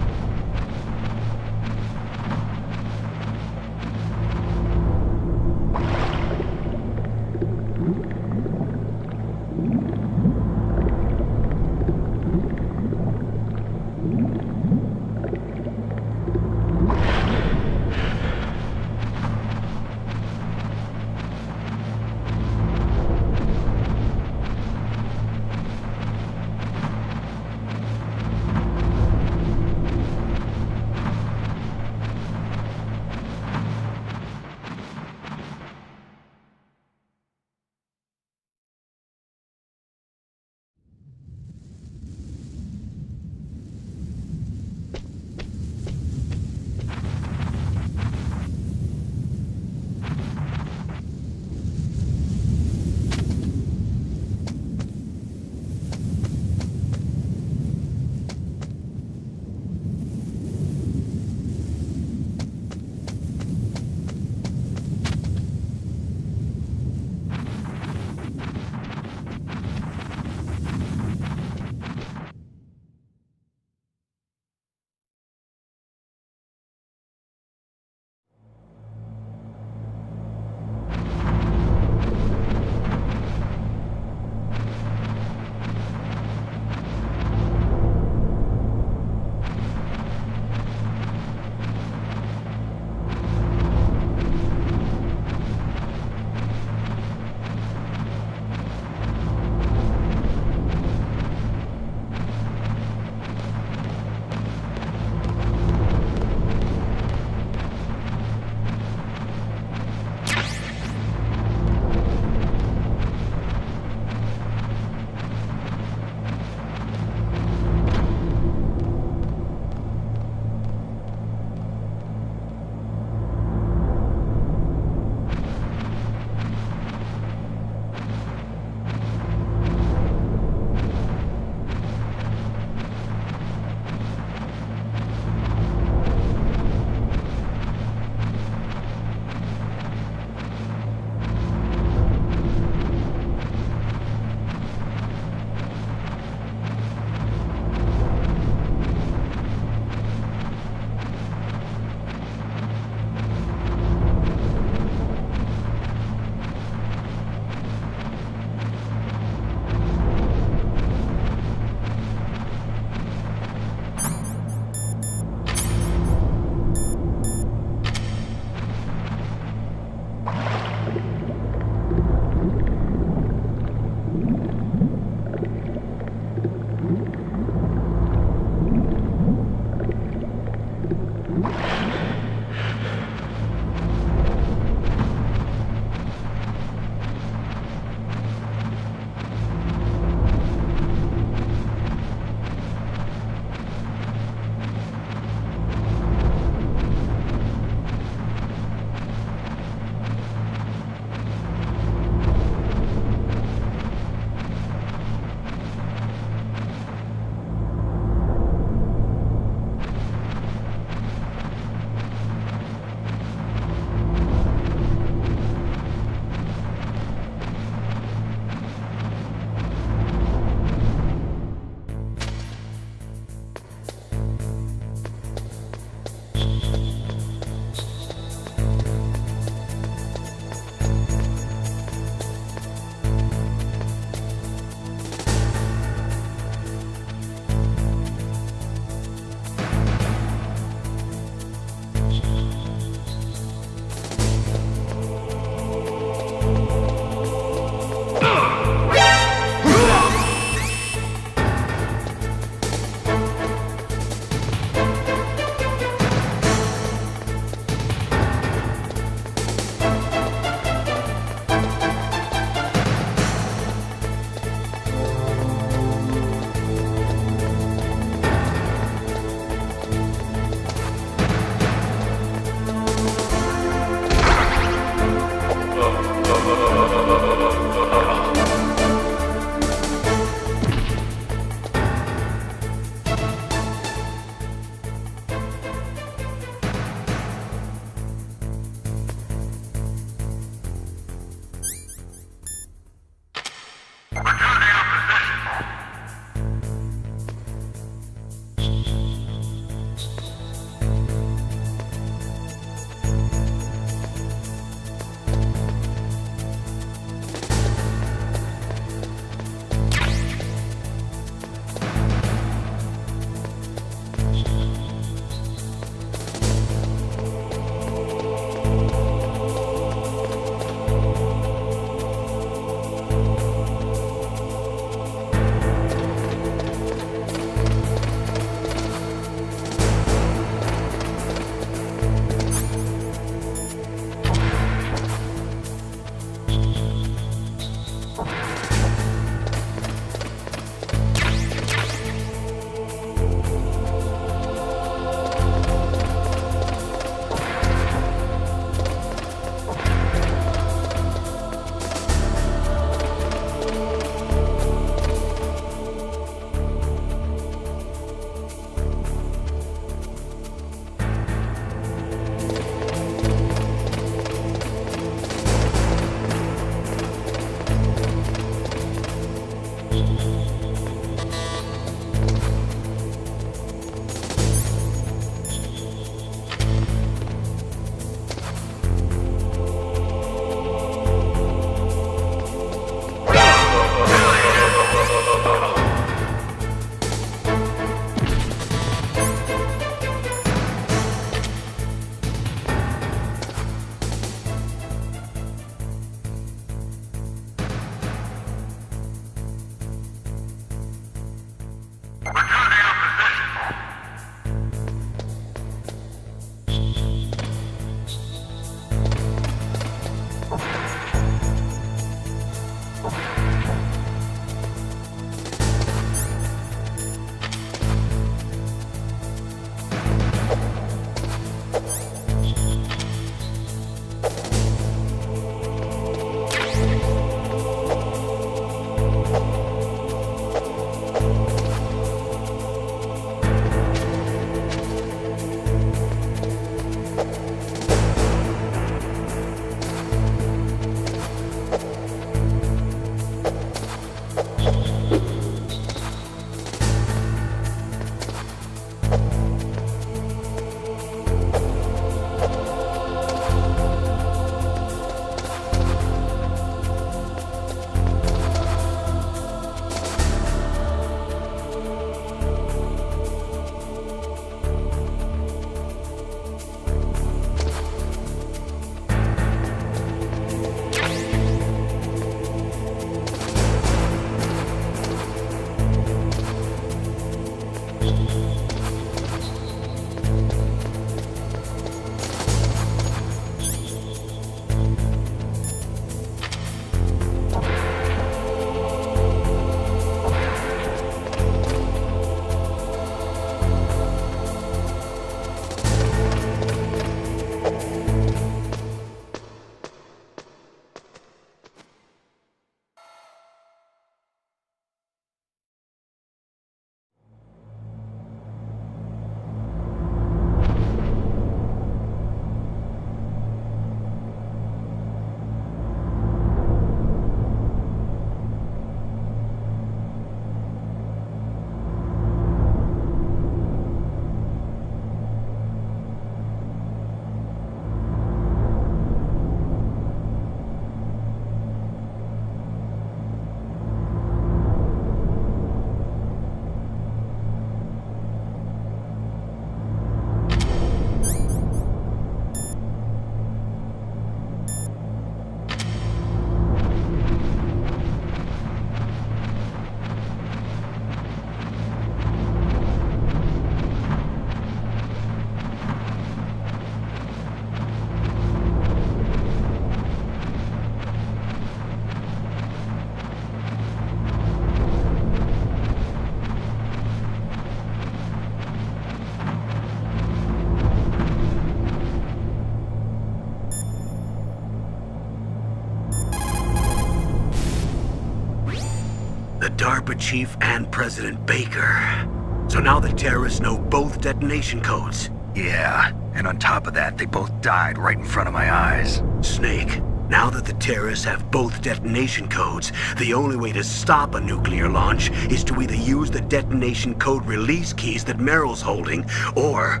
DARPA chief and President Baker. So now the terrorists know both detonation codes. Yeah, and on top of that, they both died right in front of my eyes. Snake, now that the terrorists have both detonation codes, the only way to stop a nuclear launch is to either use the detonation code release keys that Meryl's holding, or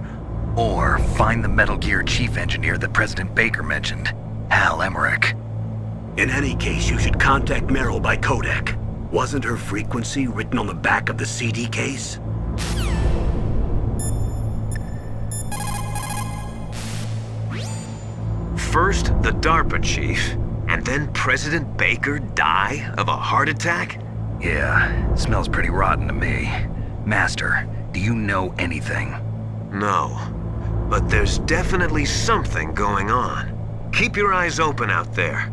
find the Metal Gear chief engineer that President Baker mentioned, Hal Emmerich. In any case, you should contact Meryl by codec. Wasn't her frequency written on the back of the CD case? First, the DARPA chief, and then President Baker die of a heart attack? Yeah, smells pretty rotten to me. Master, do you know anything? No, but there's definitely something going on. Keep your eyes open out there.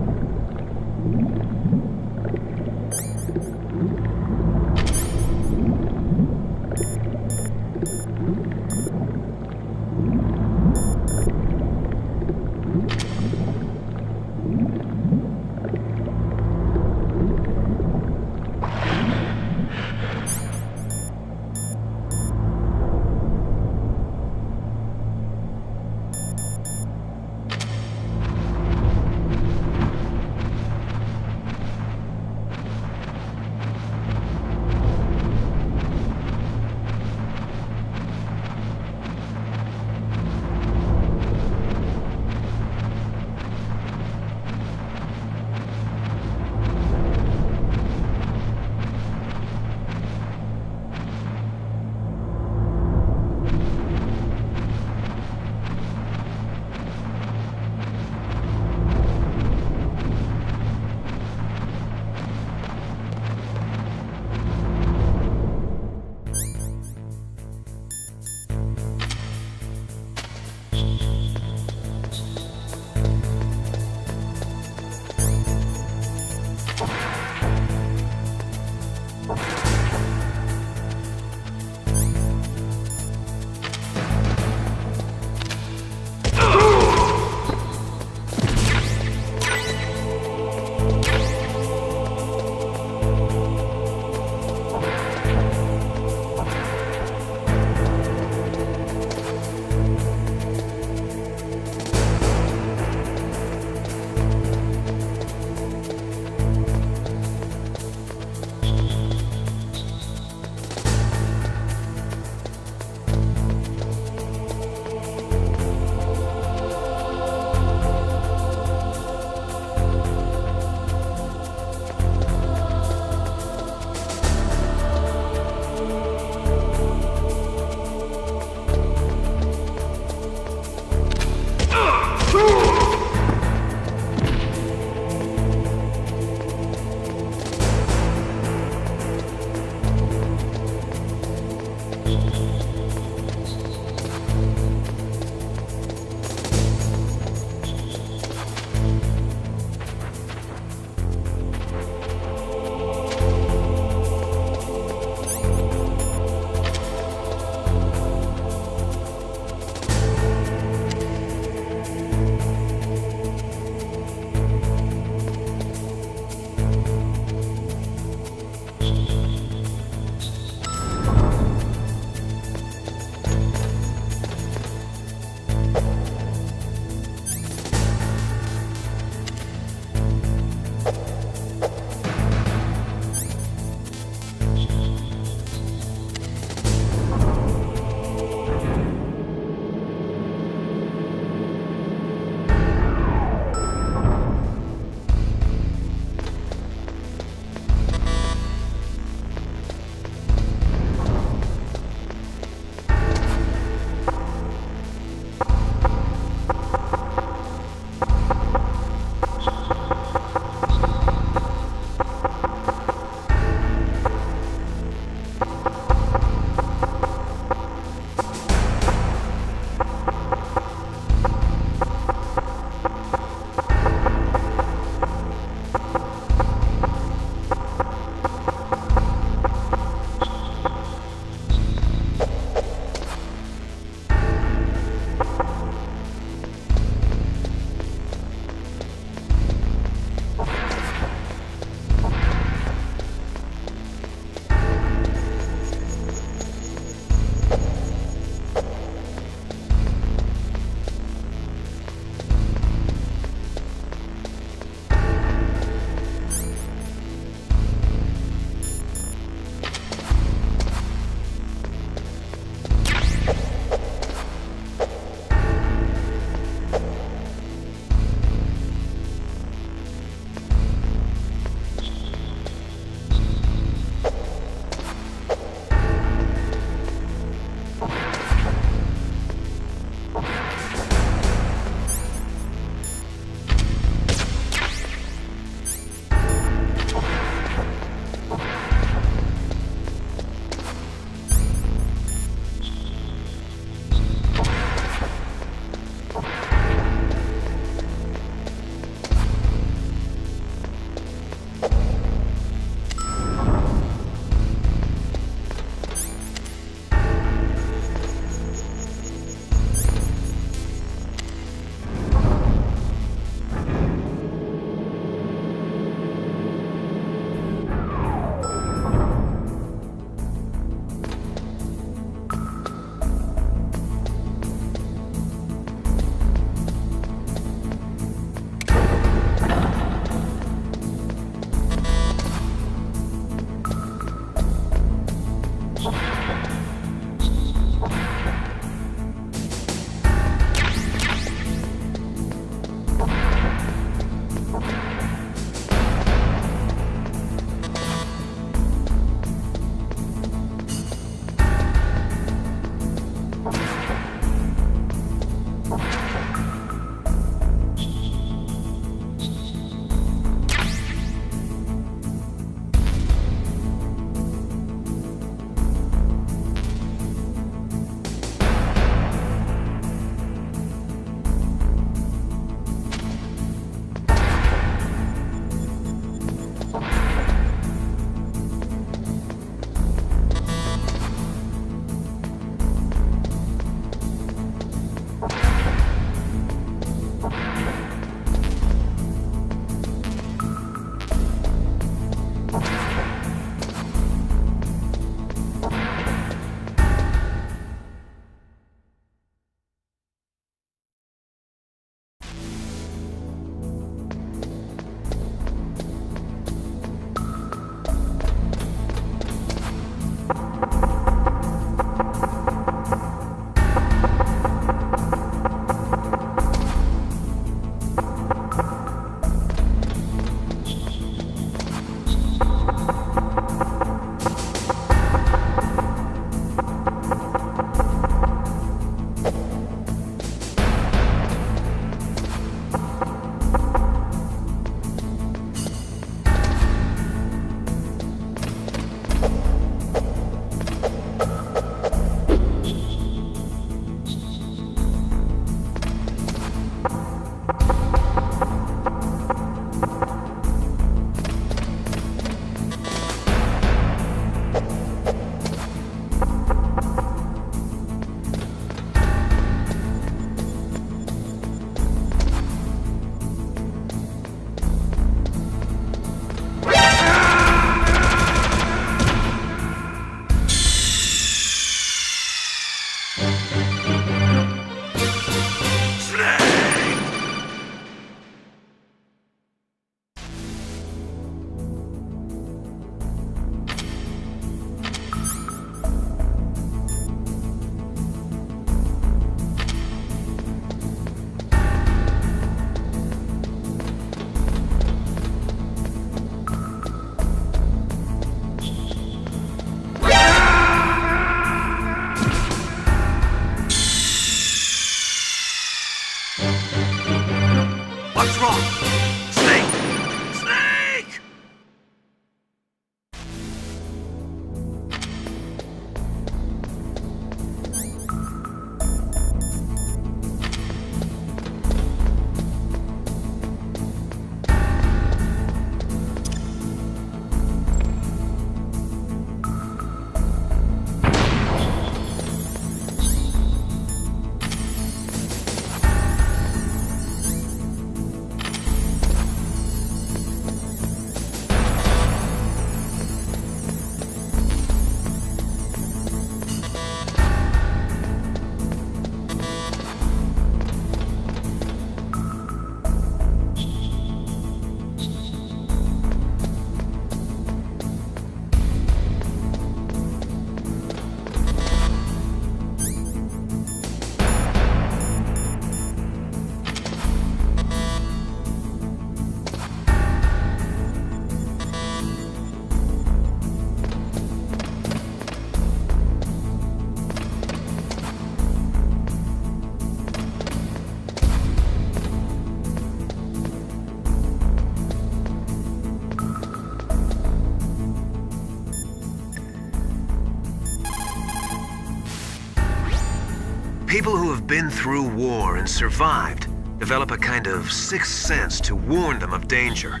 People who have been through war and survived develop a kind of sixth sense to warn them of danger.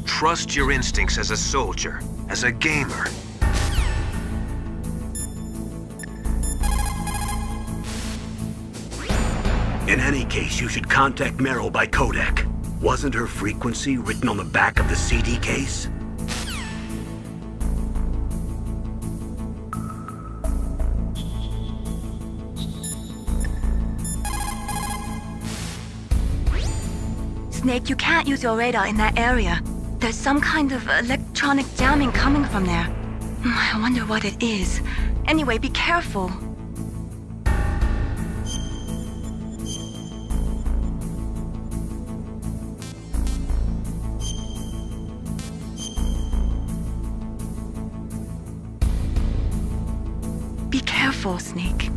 Trust your instincts as a soldier, as a gamer. In any case, you should contact Meryl by codec. Wasn't her frequency written on the back of the CD case? Snake, you can't use your radar in that area. There's some kind of electronic jamming coming from there. I wonder what it is. Anyway, be careful. Be careful, Snake.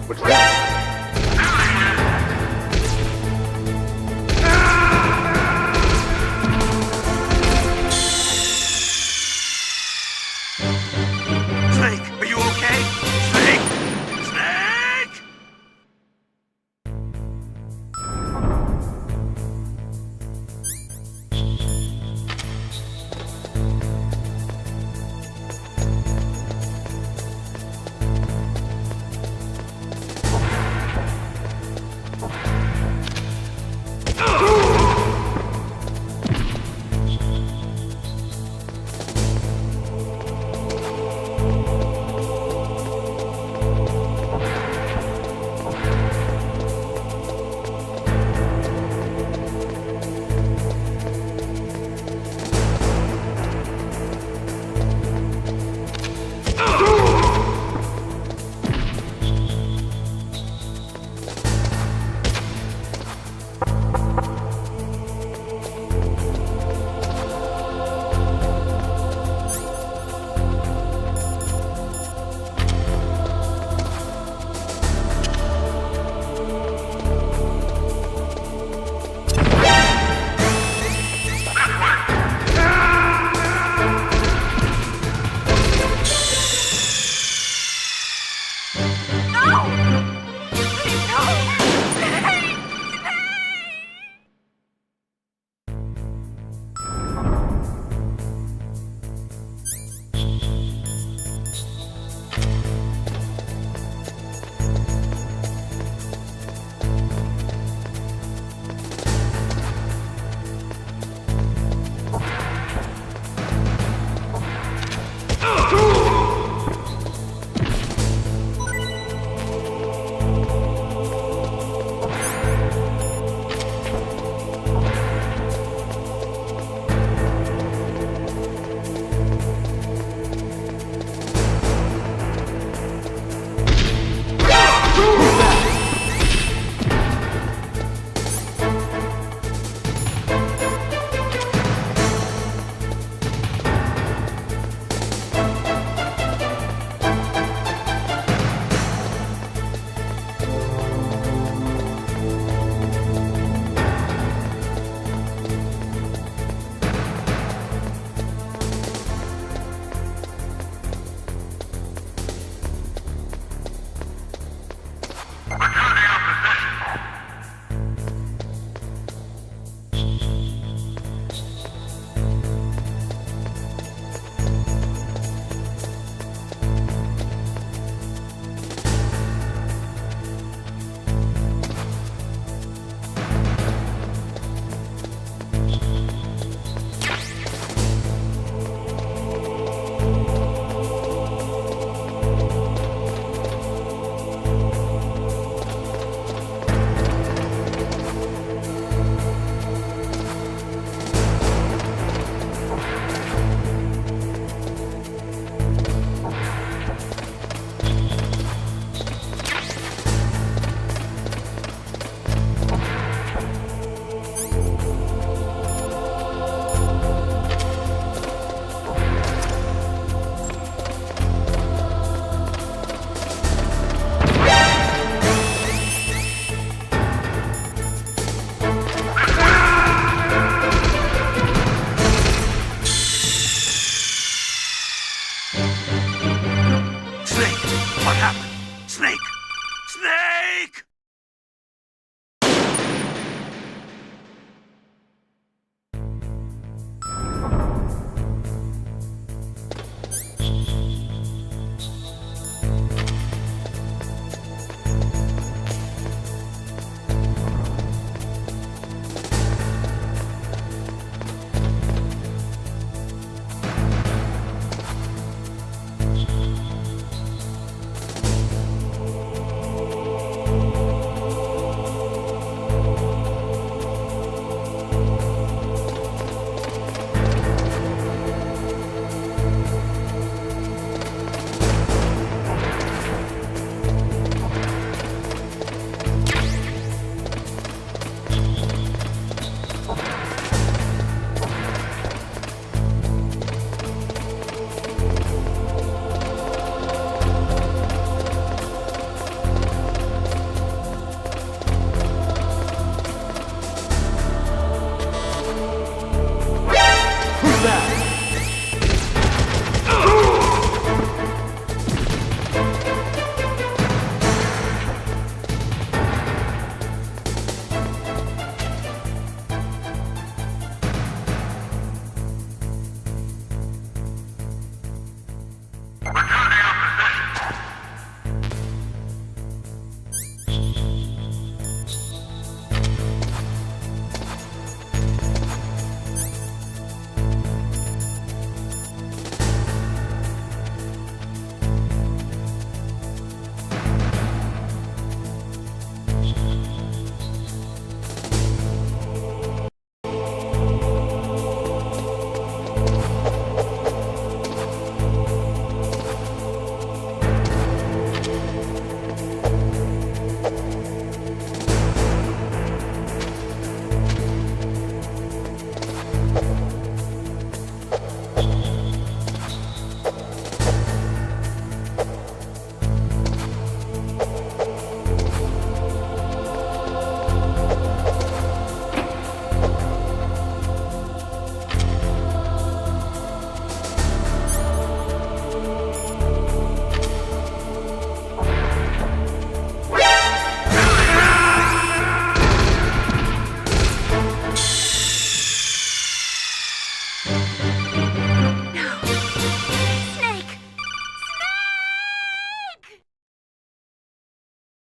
What's that? Snake, are you okay? Snake! Snake! No!